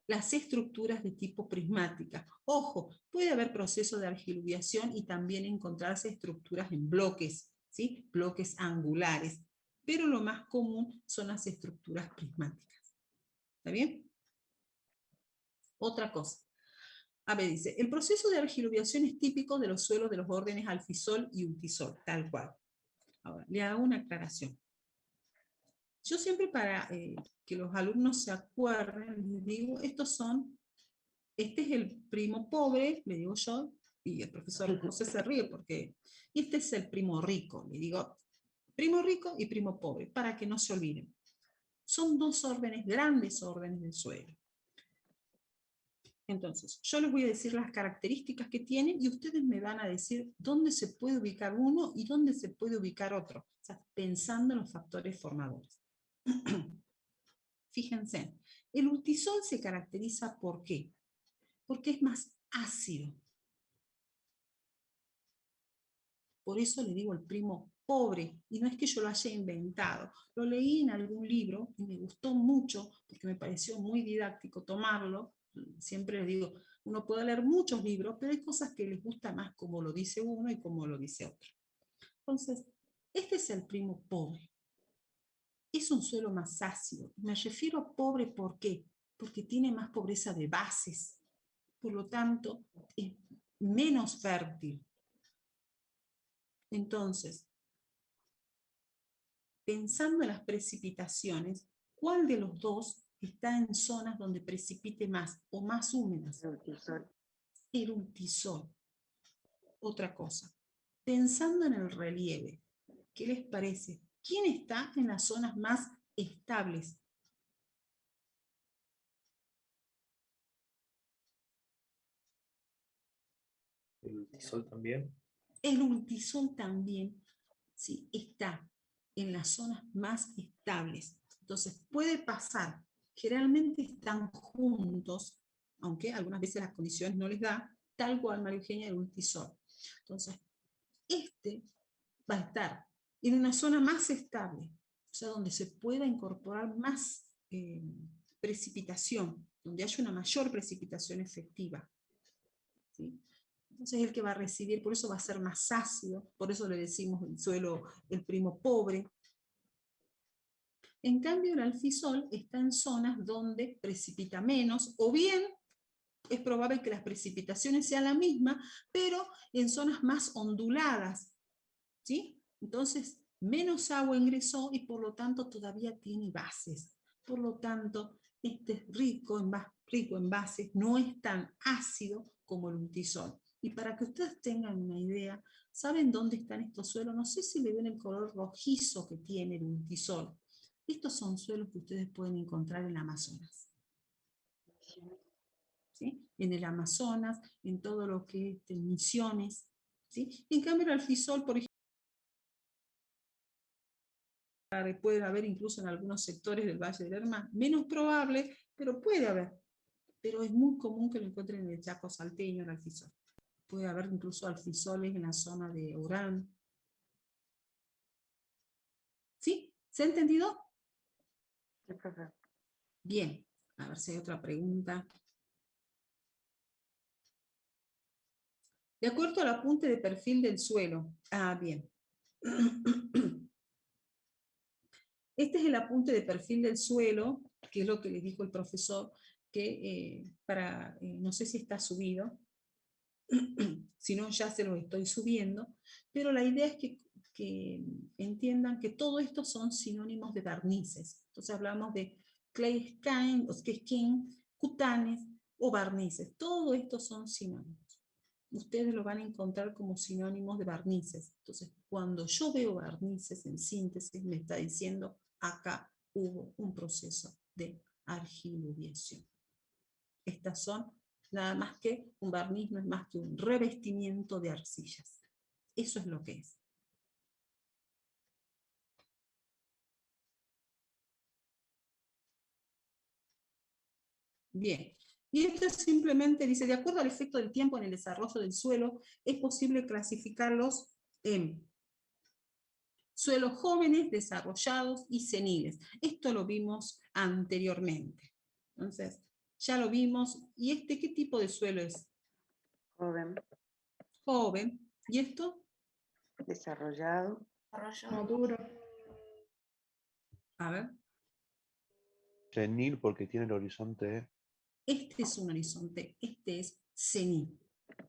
las estructuras de tipo prismática. Ojo, puede haber proceso de argiluviación y también encontrarse estructuras en bloques, ¿sí? Bloques angulares, pero lo más común son las estructuras prismáticas. ¿Está bien? Otra cosa. A ver, dice, el proceso de argiluviación es típico de los suelos de los órdenes alfisol y ultisol, tal cual. Ahora, le hago una aclaración. Yo siempre para que los alumnos se acuerden, les digo, este es el primo pobre, le digo yo, y el profesor José se ríe porque, y este es el primo rico, le digo, primo rico y primo pobre, para que no se olviden. Son dos órdenes, grandes órdenes del suelo. Entonces, yo les voy a decir las características que tienen y ustedes me van a decir dónde se puede ubicar uno y dónde se puede ubicar otro, o sea, pensando en los factores formadores. Fíjense, el ultisol se caracteriza ¿por qué? Porque es más ácido. Por eso le digo el primo pobre, y no es que yo lo haya inventado, lo leí en algún libro y me gustó mucho porque me pareció muy didáctico tomarlo. Siempre les digo, uno puede leer muchos libros, pero hay cosas que les gusta más como lo dice uno y como lo dice otro. Entonces, este es el primo pobre. Es un suelo más ácido. Me refiero a pobre ¿por qué? Porque tiene más pobreza de bases. Por lo tanto, es menos fértil. Entonces, pensando en las precipitaciones, ¿cuál de los dos está en zonas donde precipite más o más húmedas? El ultisol. Otra cosa, pensando en el relieve, ¿qué les parece? ¿Quién está en las zonas más estables? El ultisol también. El ultisol también, sí, está en las zonas más estables. Entonces puede pasar, generalmente están juntos, aunque algunas veces las condiciones no les da, tal cual María Eugenia el ultisol. Entonces, este va a estar en una zona más estable, o sea, donde se pueda incorporar más precipitación, donde haya una mayor precipitación efectiva, ¿sí? Entonces es el que va a recibir, por eso va a ser más ácido, por eso le decimos el suelo, el primo pobre. En cambio, el alfisol está en zonas donde precipita menos, o bien es probable que las precipitaciones sean la misma, pero en zonas más onduladas, ¿sí? Entonces, menos agua ingresó y por lo tanto todavía tiene bases. Por lo tanto, Este es rico en bases, no es tan ácido como el ultisol. Y para que ustedes tengan una idea, ¿saben dónde están estos suelos? No sé si le ven el color rojizo que tiene el ultisol. Estos son suelos que ustedes pueden encontrar en el Amazonas. ¿Sí? En el Amazonas, en todo lo que es en Misiones. ¿Sí? En cambio, el alfisol, por ejemplo, puede haber incluso en algunos sectores del Valle del Lerma, menos probable, pero puede haber. Pero es muy común que lo encuentren en el Chaco salteño, el alfisol. Puede haber incluso alfisoles en la zona de Orán. ¿Sí? ¿Se ha entendido? Sí, profe. Bien, a ver si hay otra pregunta. De acuerdo al apunte de perfil del suelo. Ah, bien. Este es el apunte de perfil del suelo, que es lo que les dijo el profesor, que no sé si está subido, si no ya se lo estoy subiendo, pero la idea es que entiendan que todo esto son sinónimos de barnices. Entonces hablamos de clay skin, cutanes o barnices. Todo esto son sinónimos. Ustedes lo van a encontrar como sinónimos de barnices. Entonces, cuando yo veo barnices en síntesis, me está diciendo acá hubo un proceso de argiluviación. Estas son nada más que un barniz, no es más que un revestimiento de arcillas. Eso es lo que es. Bien. Y esto simplemente dice, de acuerdo al efecto del tiempo en el desarrollo del suelo, es posible clasificarlos en suelos jóvenes, desarrollados y seniles. Esto lo vimos anteriormente. Entonces, ya lo vimos. ¿Y qué tipo de suelo es? Joven. Joven. ¿Y esto? Desarrollado. Maduro. A ver. Senil porque tiene el horizonte. Este es un horizonte, este es senil.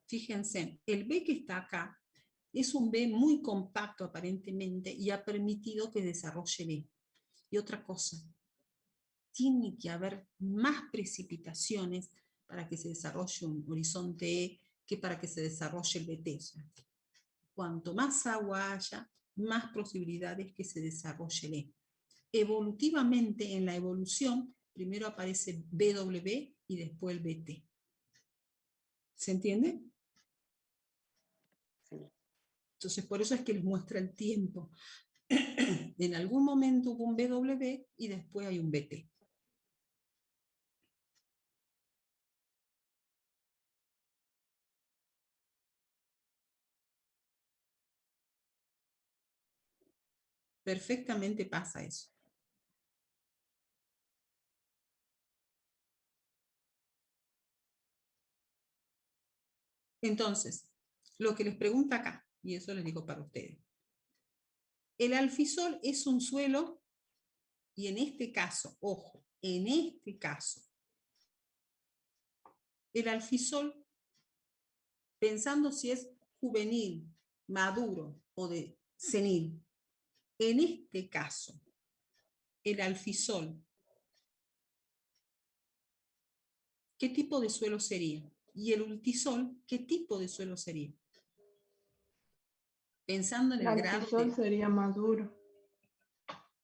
Fíjense, el B que está acá es un B muy compacto aparentemente y ha permitido que desarrolle B. Y otra cosa, tiene que haber más precipitaciones para que se desarrolle un horizonte E que para que se desarrolle el BT. O sea, cuanto más agua haya, más posibilidades que se desarrolle el E. Evolutivamente, en la evolución, primero aparece BW y después el BT. ¿Se entiende? Sí. Entonces, por eso es que les muestra el tiempo. En algún momento hubo un BW y después hay un BT. Perfectamente pasa eso. Entonces, lo que les pregunta acá, y eso les digo para ustedes. El alfisol es un suelo, y en este caso, ojo, en este caso, el alfisol, pensando si es juvenil, maduro o de senil, en este caso, el alfisol, ¿qué tipo de suelo sería? Y el ultisol, ¿qué tipo de suelo sería? Pensando en El el grado alfisol de... sería maduro.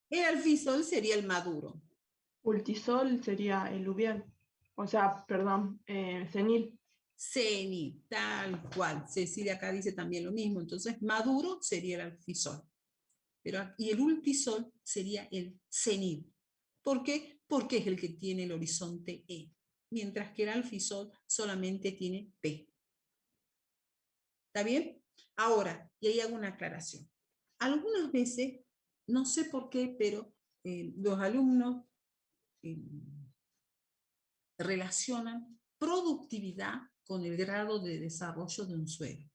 El alfisol sería el maduro. Ultisol sería eluvial. O sea, perdón, senil. Senil, tal cual. Cecilia acá dice también lo mismo. Entonces, maduro sería el alfisol. Y el ultisol sería el senil. ¿Por qué? Porque es el que tiene el horizonte E. Mientras que el alfisol solamente tiene P. ¿Está bien? Ahora, y ahí hago una aclaración. Algunas veces, no sé por qué, pero los alumnos relacionan productividad con el grado de desarrollo de un suelo.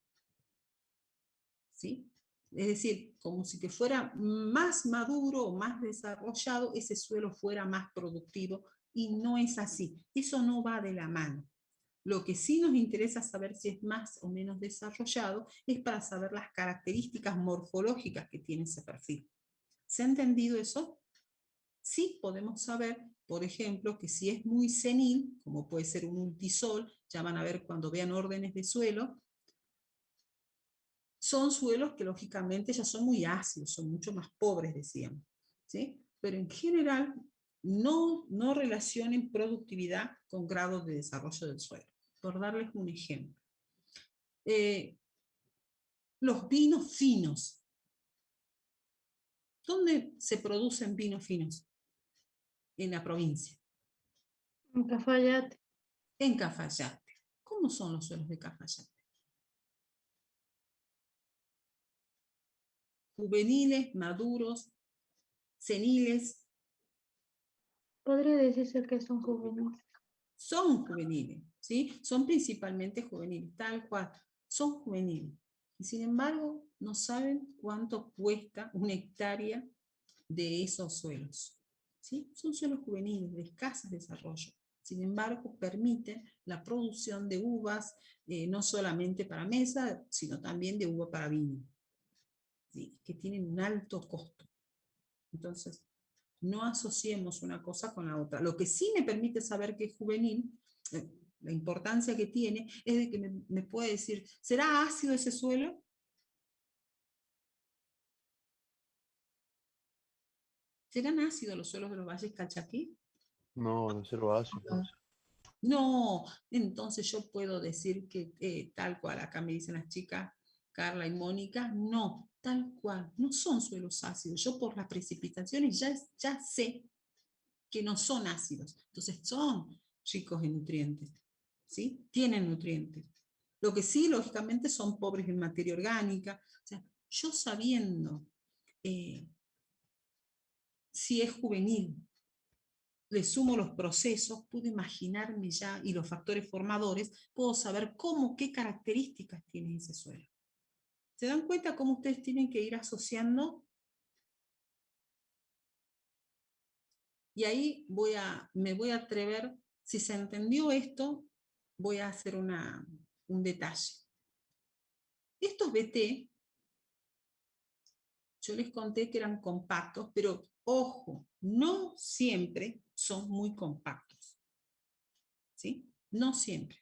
¿Sí? Es decir, como si que fuera más maduro o más desarrollado, ese suelo fuera más productivo, y no es así. Eso no va de la mano. Lo que sí nos interesa saber si es más o menos desarrollado es para saber las características morfológicas que tiene ese perfil. ¿Se ha entendido eso? Sí podemos saber, por ejemplo, que si es muy senil, como puede ser un ultisol, ya van a ver cuando vean órdenes de suelo, son suelos que lógicamente ya son muy ácidos, son mucho más pobres, decíamos, ¿sí? Pero en general no relacionen productividad con grado de desarrollo del suelo. Por darles un ejemplo. Los vinos finos. ¿Dónde se producen vinos finos? En la provincia. En Cafayate. En Cafayate. ¿Cómo son los suelos de Cafayate? Juveniles, maduros, seniles. Podría decirse que son juveniles. Son juveniles, ¿sí? Son principalmente juveniles, tal cual. Son juveniles. Y sin embargo, no saben cuánto cuesta una hectárea de esos suelos, ¿sí? Son suelos juveniles, de escaso desarrollo. Sin embargo, permiten la producción de uvas, no solamente para mesa, sino también de uva para vino, ¿sí? Que tienen un alto costo. Entonces, no asociemos una cosa con la otra. Lo que sí me permite saber que es juvenil, la importancia que tiene, es de que me puede decir, ¿será ácido ese suelo? ¿Serán ácidos los suelos de los valles Calchaquí? No, no ser ácido. No, entonces yo puedo decir que tal cual, acá me dicen las chicas, Carla y Mónica, no, tal cual, no son suelos ácidos. Yo por las precipitaciones ya sé que no son ácidos, entonces son ricos en nutrientes, ¿sí? Tienen nutrientes. Lo que sí, lógicamente, son pobres en materia orgánica. O sea, yo sabiendo si es juvenil, le sumo los procesos, puedo imaginarme ya, y los factores formadores, puedo saber cómo, qué características tiene ese suelo. ¿Se dan cuenta cómo ustedes tienen que ir asociando? Y ahí me voy a atrever, si se entendió esto, voy a hacer un detalle. Estos BT, yo les conté que eran compactos, pero ojo, no siempre son muy compactos, ¿sí? No siempre.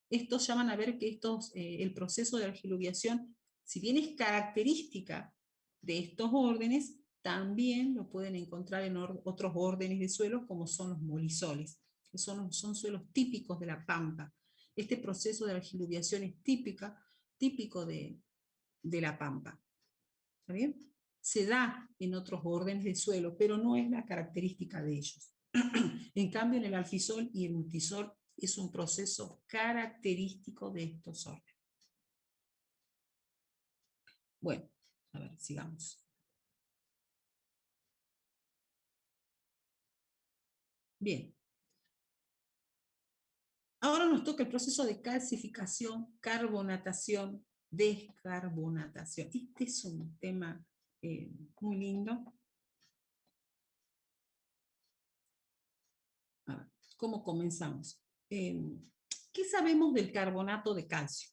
Estos ya van a ver que el proceso de argiluviación, si bien es característica de estos órdenes, también lo pueden encontrar en otros órdenes de suelos, como son los molisoles, que son suelos típicos de la Pampa. Este proceso de argiluviación es típico de la Pampa. ¿Está bien? Se da en otros órdenes de suelo, pero no es la característica de ellos. En cambio, en el alfisol y el multisol es un proceso característico de estos órdenes. Bueno, a ver, sigamos. Bien. Ahora nos toca el proceso de calcificación, carbonatación, descarbonatación. Este es un tema muy lindo. A ver, ¿cómo comenzamos? ¿Qué sabemos del carbonato de calcio?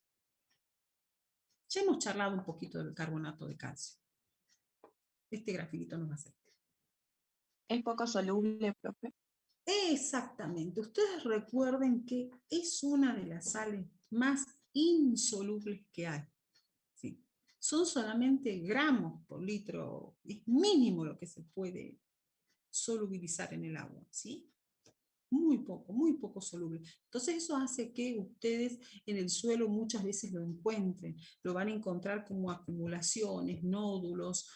Ya hemos charlado un poquito del carbonato de calcio. Este grafiquito nos va a hacer. Es poco soluble, profe. Exactamente. Ustedes recuerden que es una de las sales más insolubles que hay. ¿Sí? Son solamente gramos por litro. Es mínimo lo que se puede solubilizar en el agua. ¿Sí? Muy poco soluble. Entonces eso hace que ustedes en el suelo muchas veces lo encuentren. Lo van a encontrar como acumulaciones, nódulos,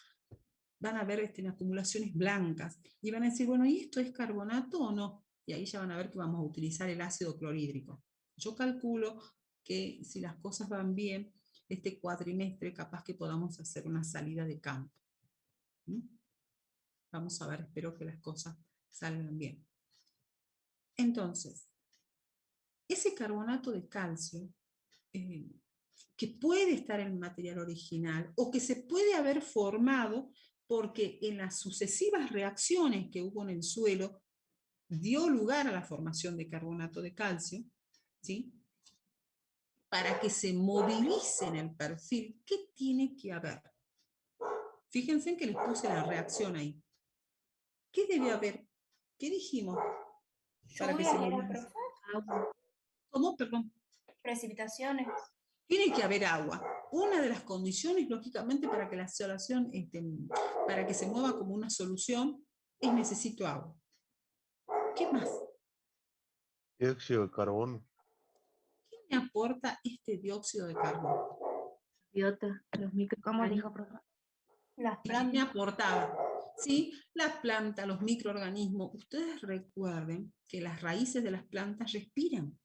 van a ver en acumulaciones blancas, y van a decir, bueno, ¿y esto es carbonato o no? Y ahí ya van a ver que vamos a utilizar el ácido clorhídrico. Yo calculo que si las cosas van bien, este cuatrimestre capaz que podamos hacer una salida de campo. ¿Mm? Vamos a ver, espero que las cosas salgan bien. Entonces, ese carbonato de calcio, que puede estar en el material original o que se puede haber formado porque en las sucesivas reacciones que hubo en el suelo dio lugar a la formación de carbonato de calcio, ¿sí? Para que se movilice en el perfil, ¿qué tiene que haber? Fíjense en que les puse la reacción ahí. ¿Qué debe haber? ¿Qué dijimos? Para que se Lluvia era, movilice. profe. ¿Cómo? Perdón. Precipitaciones. Tiene que haber agua. Una de las condiciones, lógicamente, para que la solución, para que se mueva como una solución, es necesito agua. ¿Qué más? Dióxido de carbono. ¿Qué me aporta este dióxido de carbono? Biota, los ¿Cómo microorganismos. dijo, profe? Las ¿Y qué me plantas. aportaba? ¿Sí? Las plantas, los microorganismos. Ustedes recuerden que las raíces de las plantas respiran.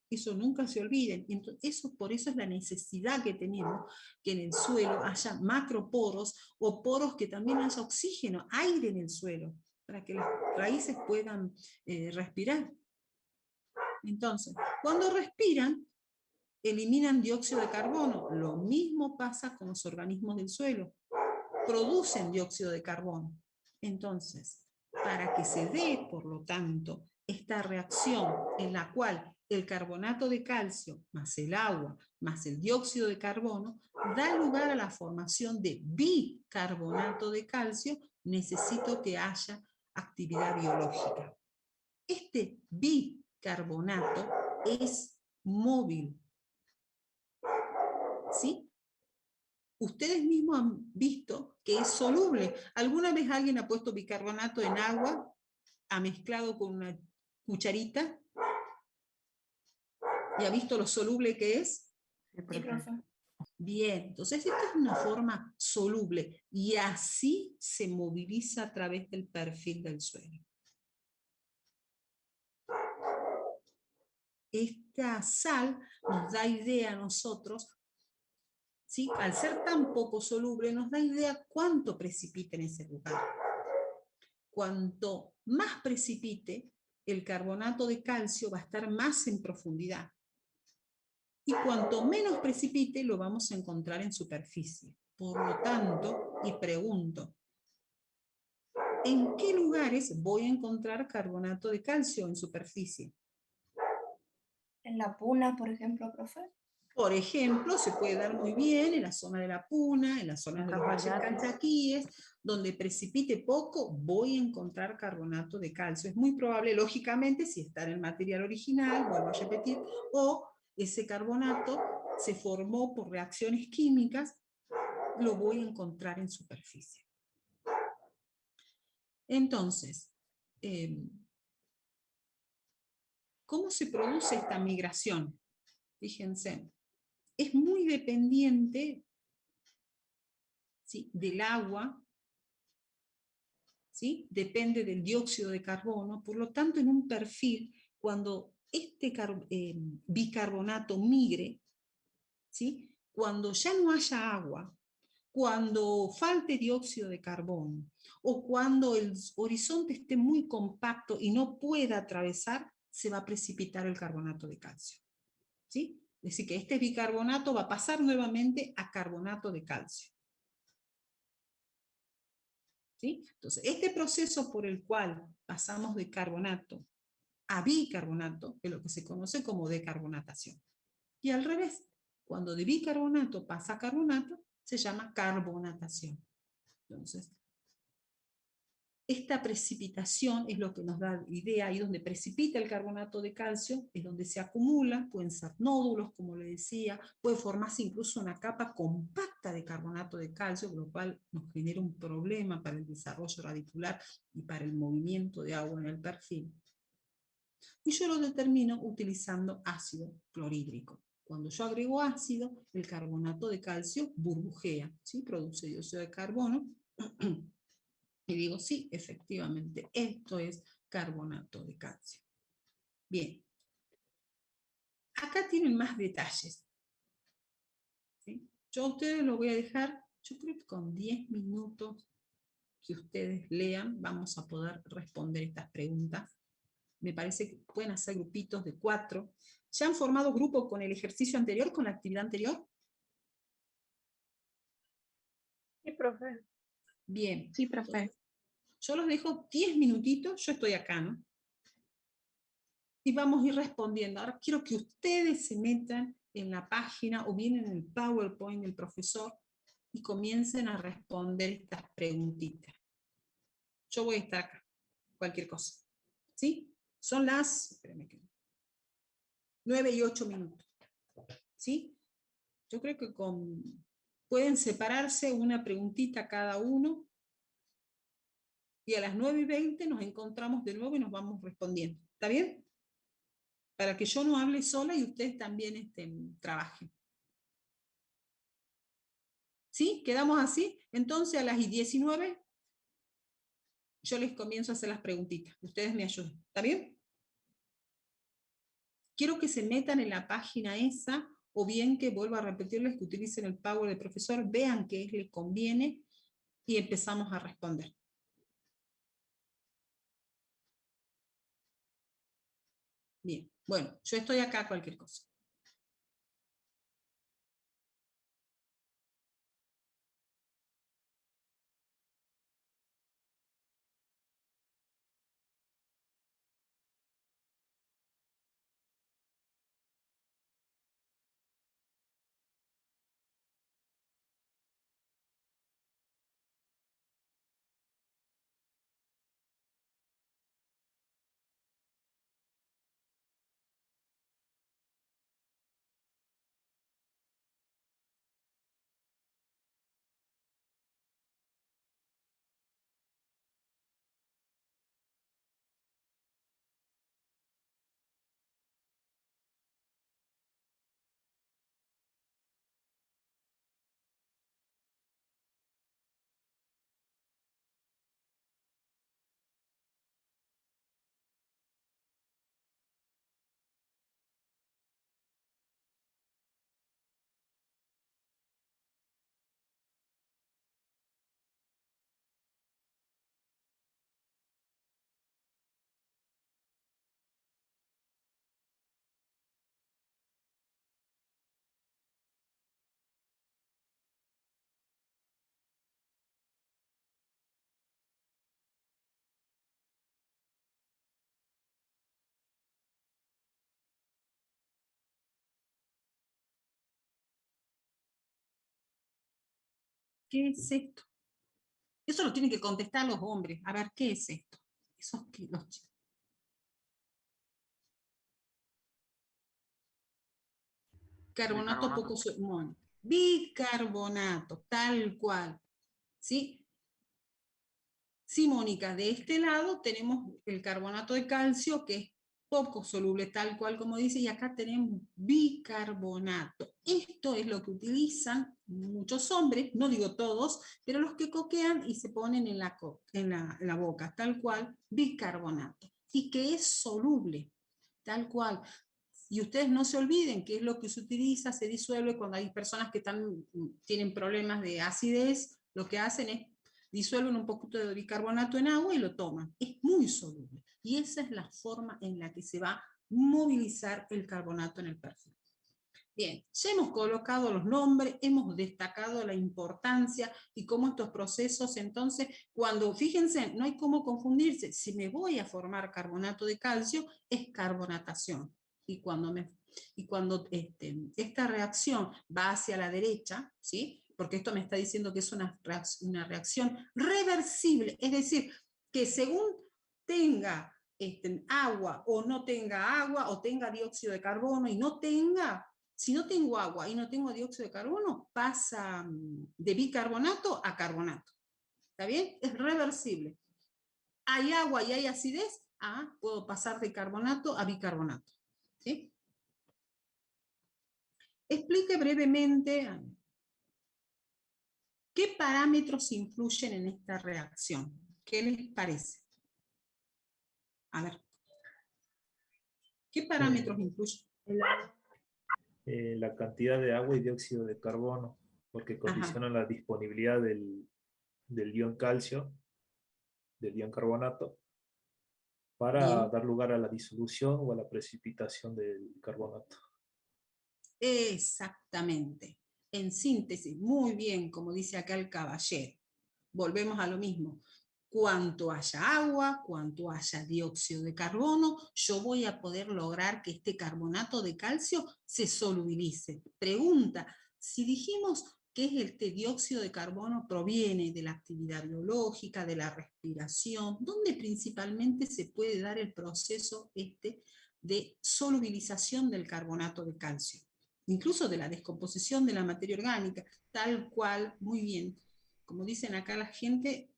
Eso nunca se olviden. Entonces, por eso es la necesidad que tenemos que en el suelo haya macroporos o poros que también haya oxígeno, aire en el suelo, para que las raíces puedan respirar. Entonces, cuando respiran, eliminan dióxido de carbono. Lo mismo pasa con los organismos del suelo. Producen dióxido de carbono. Entonces, para que se dé, por lo tanto, esta reacción en la cual el carbonato de calcio más el agua más el dióxido de carbono da lugar a la formación de bicarbonato de calcio, necesito que haya actividad biológica. Este bicarbonato es móvil. ¿Sí? Ustedes mismos han visto que es soluble. ¿Alguna vez alguien ha puesto bicarbonato en agua, ha mezclado con una cucharita y ha visto lo soluble que es? Sí, profe. Bien, entonces esta es una forma soluble y así se moviliza a través del perfil del suelo. Esta sal nos da idea a nosotros, ¿sí? Al ser tan poco soluble, nos da idea cuánto precipita en ese lugar. Cuanto más precipite, el carbonato de calcio va a estar más en profundidad. Y cuanto menos precipite, lo vamos a encontrar en superficie. Por lo tanto, y pregunto, ¿en qué lugares voy a encontrar carbonato de calcio en superficie? En la puna, por ejemplo, profe. Por ejemplo, se puede dar muy bien en la zona de la Puna, en la zona de los valles calchaquíes, donde precipite poco, voy a encontrar carbonato de calcio. Es muy probable, lógicamente, si está en el material original, vuelvo a repetir, o ese carbonato se formó por reacciones químicas, lo voy a encontrar en superficie. Entonces, ¿cómo se produce esta migración? Fíjense, es muy dependiente, ¿sí?, del agua, ¿sí? Depende del dióxido de carbono, por lo tanto en un perfil, cuando este bicarbonato migre, ¿sí?, cuando ya no haya agua, cuando falte dióxido de carbono, o cuando el horizonte esté muy compacto y no pueda atravesar, se va a precipitar el carbonato de calcio. ¿Sí? Es decir, que este bicarbonato va a pasar nuevamente a carbonato de calcio. ¿Sí? Entonces, este proceso por el cual pasamos de carbonato a bicarbonato es lo que se conoce como decarbonatación. Y al revés, cuando de bicarbonato pasa a carbonato, se llama carbonatación. Entonces, esta precipitación es lo que nos da idea, ahí donde precipita el carbonato de calcio, es donde se acumula, pueden ser nódulos, como le decía, puede formarse incluso una capa compacta de carbonato de calcio, lo cual nos genera un problema para el desarrollo radicular y para el movimiento de agua en el perfil. Y yo lo determino utilizando ácido clorhídrico. Cuando yo agrego ácido, el carbonato de calcio burbujea, ¿sí? Produce dióxido de carbono, y digo, sí, efectivamente, esto es carbonato de calcio. Bien. Acá tienen más detalles. ¿Sí? Yo a ustedes lo voy a dejar, yo creo que con 10 minutos que ustedes lean, vamos a poder responder estas preguntas. Me parece que pueden hacer grupitos de 4. ¿Ya han formado grupo con el ejercicio anterior, con la actividad anterior? Sí, profe. Bien. Sí, profe. Entonces, yo los dejo 10 minutitos, yo estoy acá, ¿no? Y vamos a ir respondiendo. Ahora quiero que ustedes se metan en la página o bien en el PowerPoint del profesor y comiencen a responder estas preguntitas. yo voy a estar acá, cualquier cosa. ¿Sí? Son las, espérenme, 9:08. ¿Sí? Yo creo que pueden separarse una preguntita cada uno, y a las 9:20 nos encontramos de nuevo y nos vamos respondiendo. ¿Está bien? Para que yo no hable sola y ustedes también trabajen. ¿Sí? ¿Quedamos así? Entonces a las 19 yo les comienzo a hacer las preguntitas. Ustedes me ayudan. ¿Está bien? Quiero que se metan en la página esa, o bien que vuelva a repetirles que utilicen el Power del profesor, vean qué les conviene y empezamos a responder. Bien, bueno, yo estoy acá cualquier cosa. ¿Qué es esto? Eso lo tienen que contestar los hombres. A ver, ¿qué es esto? Esos que los chicos. Carbonato poco bueno, bicarbonato, tal cual. ¿Sí? Sí, Mónica, de este lado tenemos el carbonato de calcio, que es poco soluble, tal cual como dice, y acá tenemos bicarbonato. Esto es lo que utilizan muchos hombres, no digo todos, pero los que coquean y se ponen en la boca, tal cual, bicarbonato. Y que es soluble, tal cual. Y ustedes no se olviden que es lo que se utiliza, se disuelve cuando hay personas que tienen problemas de acidez, lo que hacen es disuelven un poquito de bicarbonato en agua y lo toman. Es muy soluble. Y esa es la forma en la que se va a movilizar el carbonato en el perfil. Bien, ya hemos colocado los nombres, hemos destacado la importancia y cómo estos procesos, entonces, cuando, fíjense, no hay cómo confundirse. Si me voy a formar carbonato de calcio, es carbonatación. Y cuando esta reacción va hacia la derecha, ¿sí? Porque esto me está diciendo que es una reacción reversible, es decir, que según tenga agua o no tenga agua, o tenga dióxido de carbono y no tenga, si no tengo agua y no tengo dióxido de carbono, pasa de bicarbonato a carbonato. ¿Está bien? Es reversible. Hay agua y hay acidez, puedo pasar de carbonato a bicarbonato. ¿Sí? Explique brevemente qué parámetros influyen en esta reacción. ¿Qué les parece? A ver. ¿Qué parámetros influyen? La cantidad de agua y dióxido de carbono, porque condicionan la disponibilidad del ion calcio, del ion carbonato, para dar lugar a la disolución o a la precipitación del carbonato. Exactamente. En síntesis, muy bien, como dice acá el caballero. Volvemos a lo mismo. Cuanto haya agua, cuanto haya dióxido de carbono, yo voy a poder lograr que este carbonato de calcio se solubilice. Pregunta, si dijimos ¿Qué es este dióxido de carbono? Proviene de la actividad biológica, de la respiración, donde principalmente se puede dar el proceso de solubilización del carbonato de calcio, incluso de la descomposición de la materia orgánica, tal cual, muy bien, como dicen acá la gente,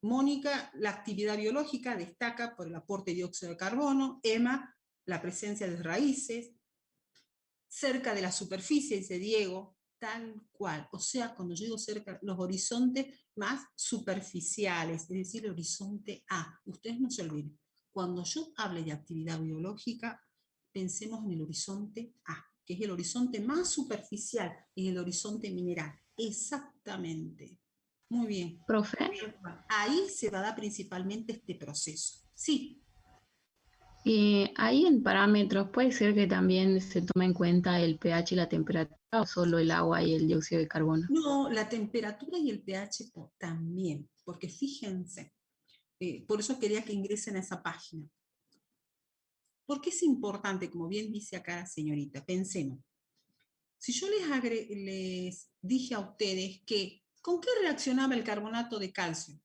Mónica, la actividad biológica destaca por el aporte de dióxido de carbono, Emma, la presencia de raíces, cerca de la superficie, dice Diego, tal cual. O sea, cuando yo digo cerca, los horizontes más superficiales, es decir, el horizonte A. Ustedes no se olviden. Cuando yo hable de actividad biológica, pensemos en el horizonte A, que es el horizonte más superficial, es el horizonte mineral. Exactamente. Muy bien. Profe, Ahí se va a dar principalmente este proceso. Sí. ahí en parámetros puede ser que también se tome en cuenta el pH y la temperatura o solo el agua y el dióxido de carbono. No, la temperatura y el pH también, porque fíjense, por eso quería que ingresen a esa página. Porque es importante, como bien dice acá la señorita, pensemos. Si yo les dije a ustedes que, ¿con qué reaccionaba el carbonato de calcio?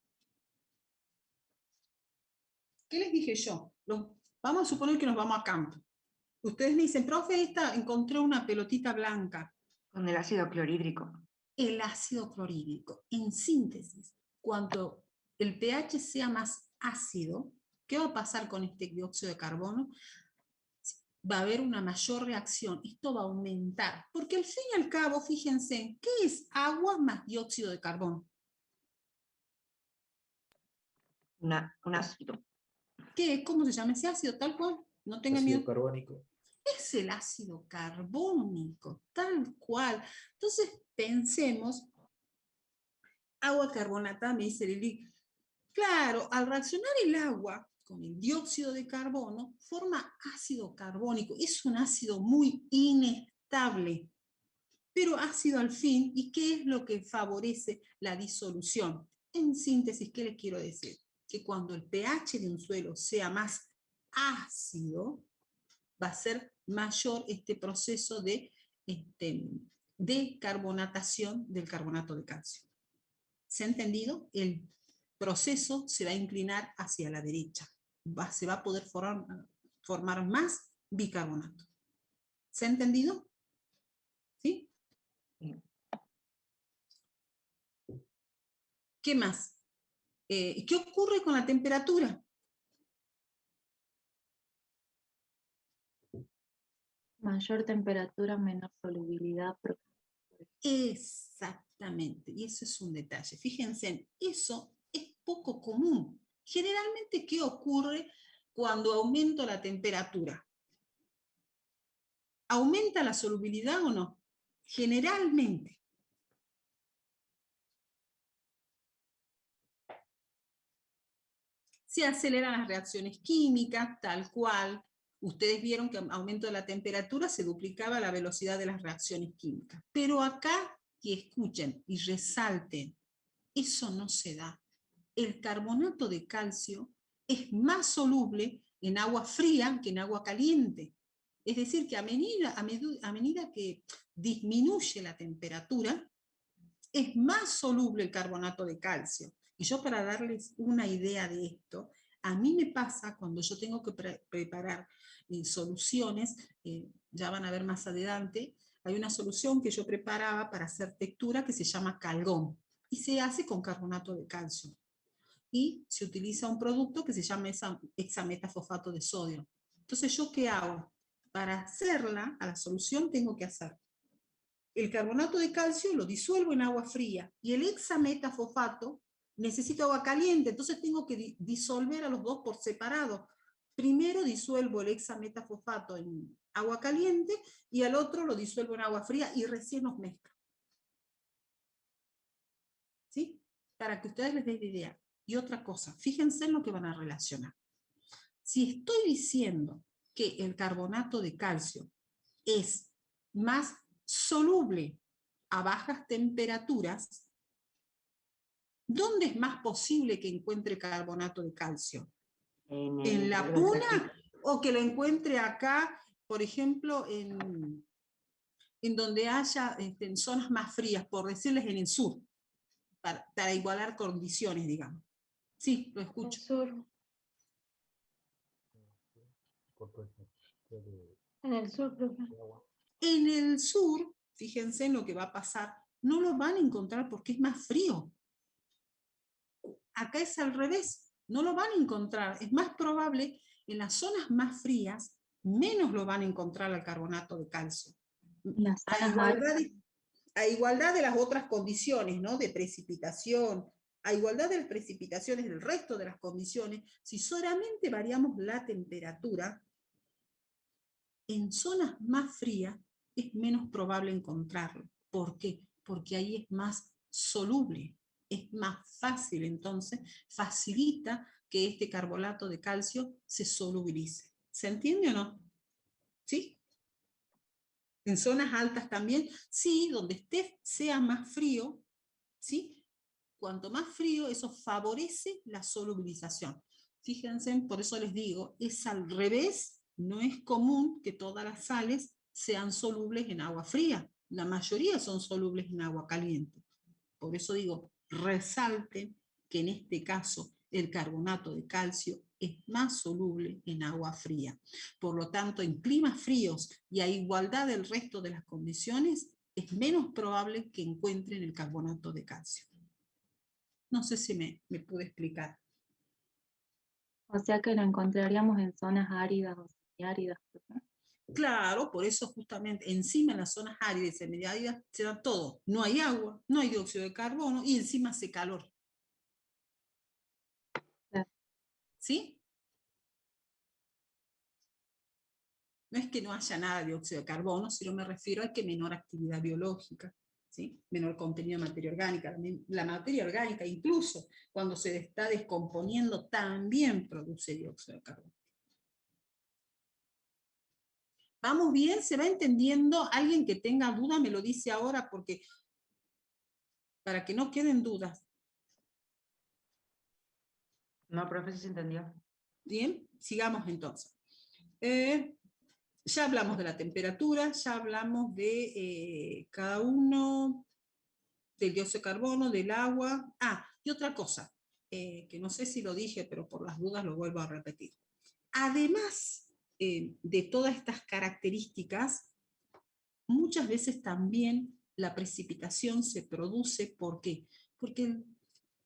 ¿Qué les dije yo? Vamos a suponer que nos vamos a campo. Ustedes me dicen, profe, encontré una pelotita blanca. Con el ácido clorhídrico. El ácido clorhídrico. En síntesis, cuando el pH sea más ácido, ¿qué va a pasar con este dióxido de carbono? Va a haber una mayor reacción, esto va a aumentar, porque al fin y al cabo, fíjense, ¿qué es agua más dióxido de carbono? Un ácido. ¿Qué es? ¿Cómo se llama ese ácido? Tal cual, no tengan Ácido miedo. carbónico. Es el ácido carbónico, tal cual. Entonces, pensemos, agua carbonatada, me dice Lili. Claro, al reaccionar el agua con el dióxido de carbono, forma ácido carbónico. Es un ácido muy inestable, pero ácido al fin. ¿Y qué es lo que favorece la disolución? En síntesis, ¿qué les quiero decir? Que cuando el pH de un suelo sea más ácido, va a ser mayor este proceso de carbonatación del carbonato de calcio. ¿Se ha entendido? El proceso se va a inclinar hacia la derecha. Se va a poder formar más bicarbonato. ¿Se ha entendido? ¿Sí? ¿Qué más? ¿Qué ocurre con la temperatura? Mayor temperatura, menor solubilidad. Exactamente, y eso es un detalle. Fíjense, eso es poco común. Generalmente, ¿qué ocurre cuando aumento la temperatura? ¿Aumenta la solubilidad o no? Generalmente. Se aceleran las reacciones químicas, tal cual. Ustedes vieron que a aumento de la temperatura se duplicaba la velocidad de las reacciones químicas. Pero acá, y escuchen y resalten, eso no se da. El carbonato de calcio es más soluble en agua fría que en agua caliente. Es decir, que a medida que disminuye la temperatura, es más soluble el carbonato de calcio. Y yo, para darles una idea de esto, a mí me pasa cuando yo tengo que preparar soluciones, ya van a ver más adelante, hay una solución que yo preparaba para hacer textura que se llama calgón, y se hace con carbonato de calcio. Y se utiliza un producto que se llama hexametafosfato de sodio. Entonces, ¿yo qué hago? Para hacerla, a la solución tengo que hacer el carbonato de calcio, lo disuelvo en agua fría, y el hexametafosfato necesito agua caliente, entonces tengo que disolver a los dos por separado. Primero disuelvo el hexametafosfato en agua caliente, y al otro lo disuelvo en agua fría, y recién los mezclo. ¿Sí? Para que ustedes les den idea. Y otra cosa, fíjense en lo que van a relacionar. Si estoy diciendo que el carbonato de calcio es más soluble a bajas temperaturas, ¿dónde es más posible que encuentre carbonato de calcio? ¿En la puna o que lo encuentre acá, por ejemplo, en en donde haya en zonas más frías, por decirles en el sur, para igualar condiciones, digamos. Sí, lo El escucho. sur. En el sur, profe. En el sur, fíjense en lo que va a pasar, no lo van a encontrar porque es más frío. Acá es al revés, no lo van a encontrar. Es más probable en las zonas más frías, menos lo van a encontrar al carbonato de calcio. Las A igualdad de las otras condiciones, ¿no? De precipitación, a igualdad de las precipitaciones del resto de las condiciones, si solamente variamos la temperatura, en zonas más frías es menos probable encontrarlo. ¿Por qué? Porque ahí es más soluble, es más fácil, entonces facilita que este carbonato de calcio se solubilice. ¿Se entiende o no? ¿Sí? En zonas altas también, sí, donde sea más frío, ¿sí? Cuanto más frío, eso favorece la solubilización. Fíjense, por eso les digo, es al revés, no es común que todas las sales sean solubles en agua fría. La mayoría son solubles en agua caliente. Por eso digo, resalten que en este caso el carbonato de calcio es más soluble en agua fría. Por lo tanto, en climas fríos y a igualdad del resto de las condiciones, es menos probable que encuentren el carbonato de calcio. No sé si me pude explicar. O sea que lo encontraríamos en zonas áridas o semiáridas. Claro, por eso justamente encima en las zonas áridas y semiáridas se da todo. No hay agua, no hay dióxido de carbono y encima hace calor. ¿Sí? No es que no haya nada de dióxido de carbono, sino me refiero a que menor actividad biológica, ¿sí? Menor contenido de materia orgánica. La materia orgánica, incluso cuando se está descomponiendo, también produce dióxido de carbono. ¿Vamos bien? ¿Se va entendiendo? Alguien que tenga duda me lo dice ahora, porque para que no queden dudas. No, profe, sí se entendió. Bien, sigamos entonces. Ya hablamos de la temperatura, ya hablamos de cada uno, del dióxido de carbono, del agua. Ah, y otra cosa, que no sé si lo dije, pero por las dudas lo vuelvo a repetir. Además de todas estas características, muchas veces también la precipitación se produce, ¿por qué? Porque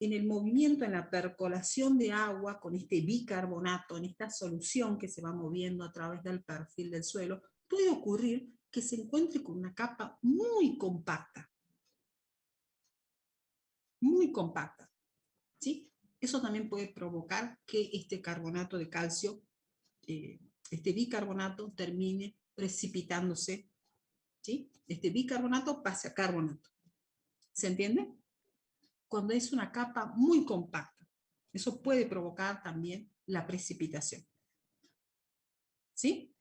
en el movimiento, en la percolación de agua con este bicarbonato, en esta solución que se va moviendo a través del perfil del suelo, puede ocurrir que se encuentre con una capa muy compacta. Muy compacta. ¿Sí? Eso también puede provocar que este carbonato de calcio, este bicarbonato, termine precipitándose. ¿Sí? Este bicarbonato pase a carbonato. ¿Se entiende? Cuando es una capa muy compacta. Eso puede provocar también la precipitación. ¿Sí?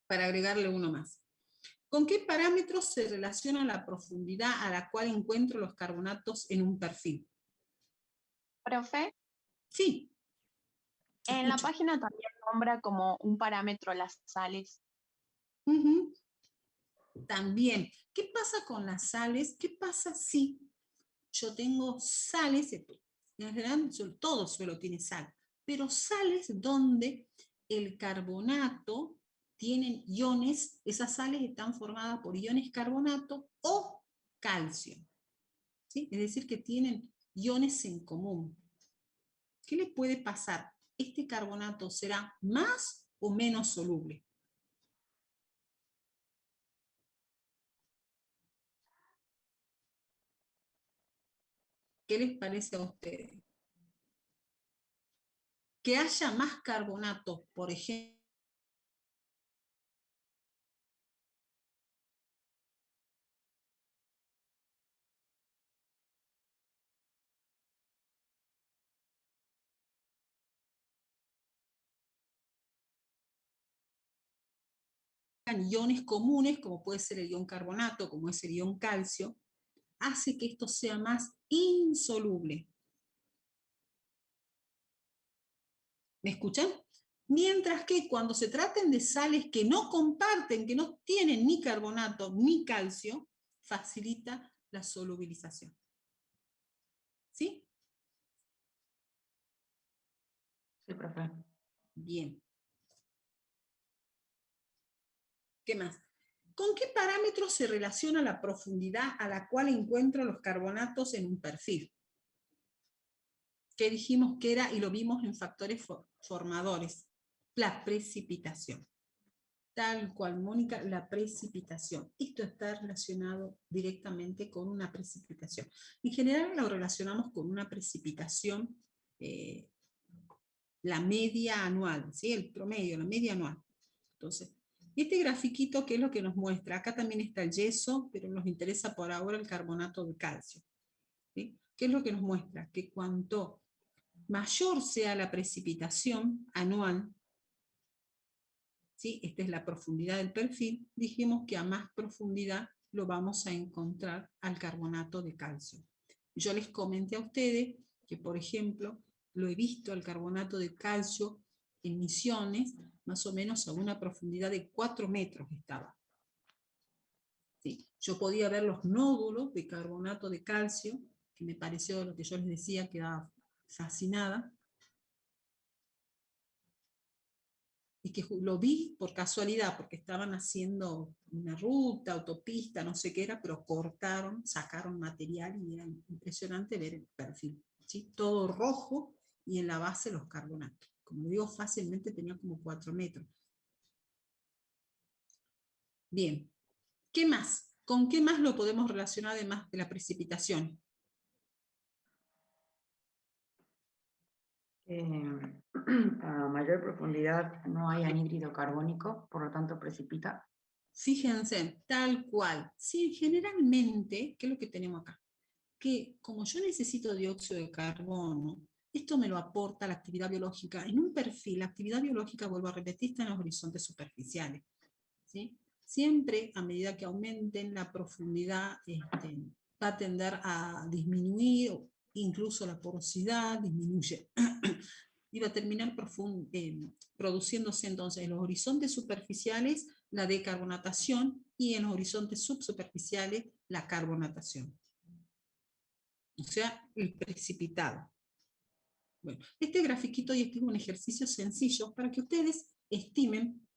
Para agregarle uno más. ¿Con qué parámetros se relaciona la profundidad a la cual encuentro los carbonatos en un perfil? Profe, Sí. en la página también nombra como un parámetro las sales. También, ¿qué pasa con las sales? ¿Qué pasa si yo tengo sales? En general, todo suelo tiene sal, pero sales donde el carbonato tienen iones, esas sales están formadas por iones carbonato o calcio. ¿Sí? Es decir, que tienen iones en común. ¿Qué les puede pasar? ¿Este carbonato será más o menos soluble? ¿Qué les parece a ustedes? Que haya más carbonato, por ejemplo, iones comunes, como puede ser el ion carbonato, como es el ion calcio, hace que esto sea más insoluble. ¿Me escuchan? Mientras que cuando se traten de sales que no comparten, que no tienen ni carbonato ni calcio, facilita la solubilización. ¿Sí? Sí, profe. Bien. ¿Qué más? ¿Con qué parámetros se relaciona la profundidad a la cual encuentro los carbonatos en un perfil? ¿Qué dijimos que era? Y lo vimos en factores formadores. La precipitación. Tal cual, Mónica, la precipitación. Esto está relacionado directamente con una precipitación. En general lo relacionamos con una precipitación, la media anual, ¿sí? El promedio, la media anual. Entonces, este grafiquito, ¿qué es lo que nos muestra? Acá también está el yeso, pero nos interesa por ahora el carbonato de calcio. ¿Sí? ¿Qué es lo que nos muestra? Que cuanto mayor sea la precipitación anual, ¿sí? Esta es la profundidad del perfil, dijimos que a más profundidad lo vamos a encontrar al carbonato de calcio. Yo les comenté a ustedes que, por ejemplo, lo he visto al carbonato de calcio en Misiones, más o menos a una profundidad de 4 metros estaba. ¿Sí? Yo podía ver los nódulos de carbonato de calcio, que me pareció lo que yo les decía, quedaba fascinada, y que lo vi por casualidad, porque estaban haciendo una ruta, autopista, no sé qué era, pero cortaron, sacaron material y era impresionante ver el perfil. ¿Sí? Todo rojo y en la base los carbonatos. Como digo, fácilmente tenía como 4 metros. Bien, ¿qué más? ¿Con qué más lo podemos relacionar además de la precipitación? A mayor profundidad no hay anhídrido carbónico, por lo tanto precipita. Fíjense, tal cual. Sí, generalmente, ¿qué es lo que tenemos acá? Que como yo necesito dióxido de carbono, esto me lo aporta la actividad biológica. En un perfil, la actividad biológica, vuelvo a repetir, está en los horizontes superficiales. ¿Sí? Siempre, a medida que aumenten la profundidad, va a tender a disminuir, incluso la porosidad disminuye. Y va a terminar produciéndose entonces en los horizontes superficiales la decarbonatación y en los horizontes subsuperficiales la carbonatación. O sea, el precipitado. Bueno, este grafiquito y este es un ejercicio sencillo para que ustedes estimen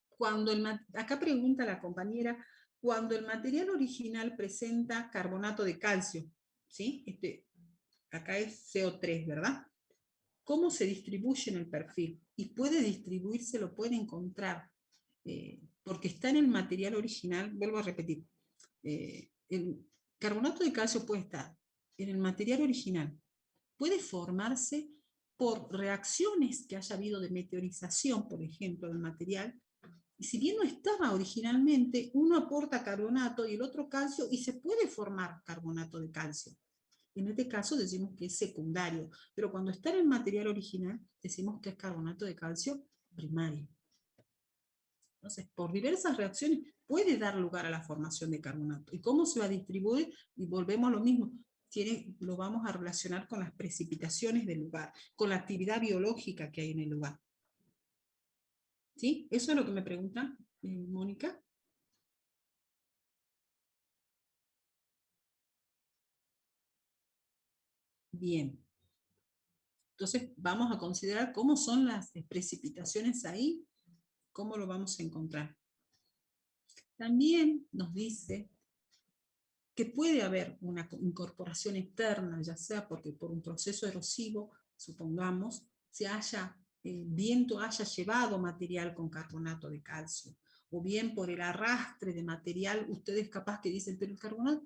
cuando acá pregunta la compañera, cuando el material original presenta carbonato de calcio, ¿sí? Acá es CO3, ¿verdad? ¿Cómo se distribuye en el perfil? Y puede distribuirse, lo puede encontrar, porque está en el material original, vuelvo a repetir, el carbonato de calcio puede estar en el material original, puede formarse por reacciones que haya habido de meteorización, por ejemplo, del material, y si bien no estaba originalmente, uno aporta carbonato y el otro calcio, y se puede formar carbonato de calcio. En este caso decimos que es secundario, pero cuando está en el material original, decimos que es carbonato de calcio primario. Entonces, por diversas reacciones puede dar lugar a la formación de carbonato. ¿Y cómo se va a distribuir? Y volvemos a lo mismo. Lo vamos a relacionar con las precipitaciones del lugar, con la actividad biológica que hay en el lugar. ¿Sí? Eso es lo que me pregunta Mónica. Bien. Entonces vamos a considerar cómo son las precipitaciones ahí, cómo lo vamos a encontrar. También nos dice que puede haber una incorporación externa, ya sea porque por un proceso erosivo, supongamos, el viento haya llevado material con carbonato de calcio, o bien por el arrastre de material, ustedes capaz que dicen, pero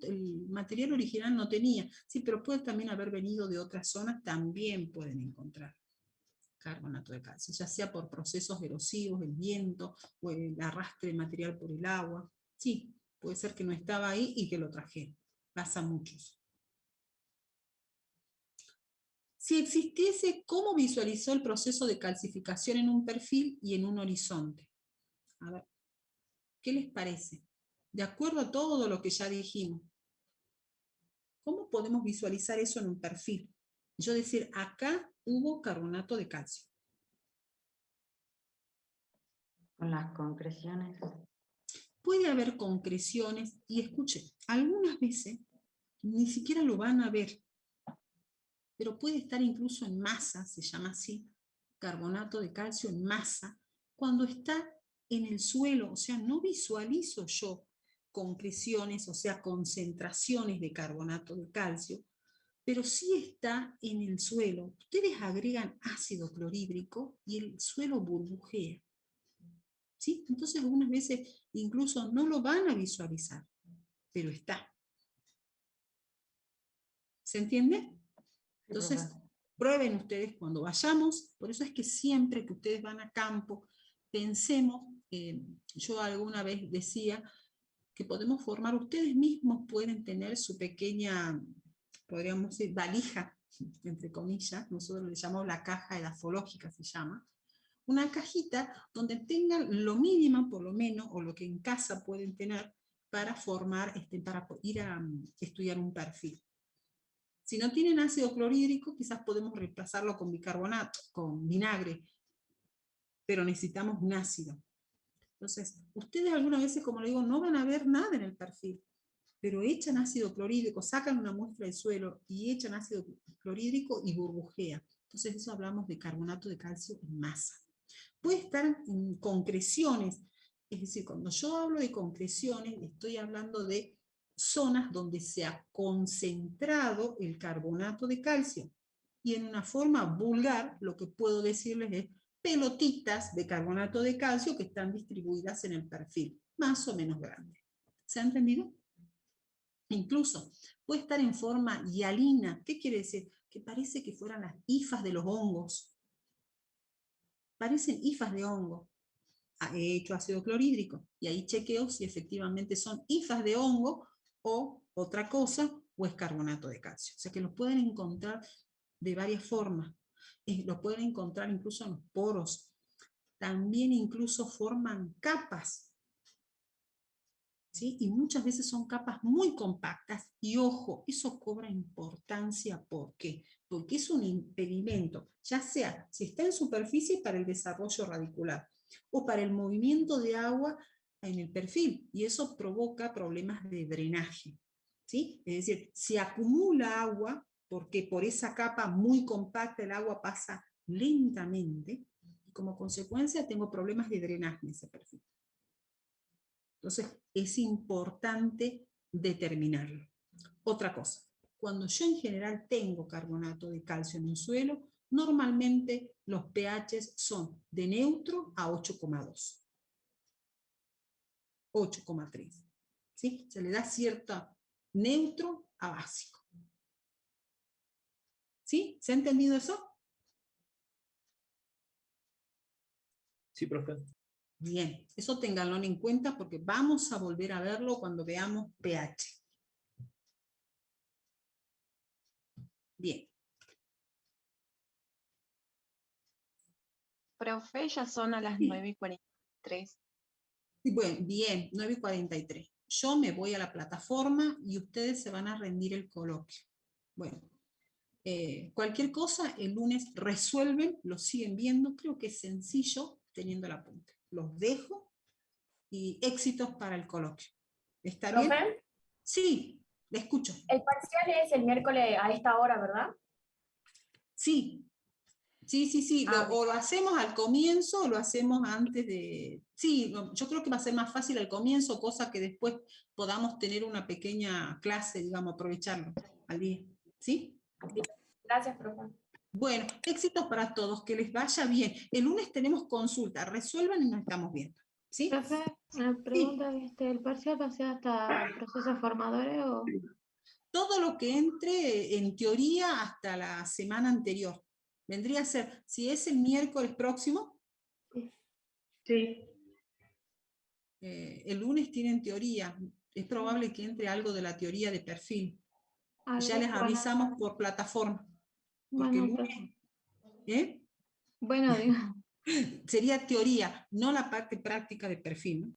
el material original no tenía, sí, pero puede también haber venido de otras zonas, también pueden encontrar carbonato de calcio, ya sea por procesos erosivos, el viento, o el arrastre de material por el agua, sí, puede ser que no estaba ahí y que lo trajeron, pasa a muchos. Si existiese, ¿cómo visualizó el proceso de calcificación en un perfil y en un horizonte? A ver, ¿qué les parece? De acuerdo a todo lo que ya dijimos. ¿Cómo podemos visualizar eso en un perfil? Yo decir, acá hubo carbonato de calcio. Con las concreciones. Puede haber concreciones, y escuchen, algunas veces ni siquiera lo van a ver, pero puede estar incluso en masa, se llama así, carbonato de calcio en masa, cuando está en el suelo, o sea, no visualizo yo concreciones, o sea, concentraciones de carbonato de calcio, pero sí está en el suelo. Ustedes agregan ácido clorhídrico y el suelo burbujea. ¿Sí? Entonces algunas veces incluso no lo van a visualizar, pero está. ¿Se entiende? Entonces, prueben ustedes cuando vayamos, por eso es que siempre que ustedes van a campo, pensemos, yo alguna vez decía que podemos formar, ustedes mismos pueden tener su pequeña, podríamos decir, valija, entre comillas, nosotros le llamamos la caja edafológica, se llama, una cajita donde tengan lo mínimo, por lo menos, o lo que en casa pueden tener para formar, para ir a estudiar un perfil. Si no tienen ácido clorhídrico, quizás podemos reemplazarlo con bicarbonato, con vinagre, pero necesitamos un ácido. Entonces, ustedes algunas veces, como le digo, no van a ver nada en el perfil, pero echan ácido clorhídrico, sacan una muestra del suelo y echan ácido clorhídrico y burbujea. Entonces, eso hablamos de carbonato de calcio en masa. Puede estar en concreciones, es decir, cuando yo hablo de concreciones, estoy hablando de zonas donde se ha concentrado el carbonato de calcio. Y en una forma vulgar, lo que puedo decirles es pelotitas de carbonato de calcio que están distribuidas en el perfil, más o menos grande. ¿Se ha entendido? Incluso puede estar en forma hialina. ¿Qué quiere decir? Que parece que fueran las hifas de los hongos. Parecen hifas de hongo. He hecho ácido clorhídrico y ahí chequeo si efectivamente son hifas de hongo o otra cosa, o es carbonato de calcio. O sea que los pueden encontrar de varias formas. Los pueden encontrar incluso en los poros. También incluso forman capas. ¿Sí? Y muchas veces son capas muy compactas. Y ojo, eso cobra importancia. ¿Por qué? Porque es un impedimento, ya sea si está en superficie para el desarrollo radicular, o para el movimiento de agua en el perfil, y eso provoca problemas de drenaje. ¿Sí? Es decir, se acumula agua, porque por esa capa muy compacta el agua pasa lentamente, y como consecuencia tengo problemas de drenaje en ese perfil. Entonces, es importante determinarlo. Otra cosa, cuando yo en general tengo carbonato de calcio en un suelo, normalmente los pHs son de neutro a 8,2. 8,3. ¿Sí? Se le da cierto neutro a básico. ¿Sí? ¿Se ha entendido eso? Sí, profe. Bien, eso ténganlo en cuenta porque vamos a volver a verlo cuando veamos pH. Bien. Profe, ya son a las 9:43. Bueno, bien, 9:43. Yo me voy a la plataforma y ustedes se van a rendir el coloquio. Bueno, cualquier cosa, el lunes resuelven, lo siguen viendo, creo que es sencillo teniendo el apunte. Los dejo y éxitos para el coloquio. ¿Está bien? ¿Profe? Sí, le escucho. El parcial es el miércoles a esta hora, ¿verdad? Sí, sí. O lo hacemos al comienzo o lo hacemos antes de... Sí, yo creo que va a ser más fácil al comienzo, cosa que después podamos tener una pequeña clase, digamos, aprovecharlo al día. ¿Sí? Gracias, profe. Bueno, éxitos para todos, que les vaya bien. El lunes tenemos consulta, resuelvan y nos estamos viendo. ¿Sí? Profe, una pregunta, ¿el parcial va a ser hasta procesos formadores o...? Todo lo que entre en teoría hasta la semana anterior. Vendría a ser, si es el miércoles próximo, Sí. el lunes tienen teoría. Es probable que entre algo de la teoría de perfil. Ya les avisamos por plataforma. Porque el Bueno, lunes, ¿eh? bueno, digo. Sería teoría, no la parte práctica de perfil, ¿no?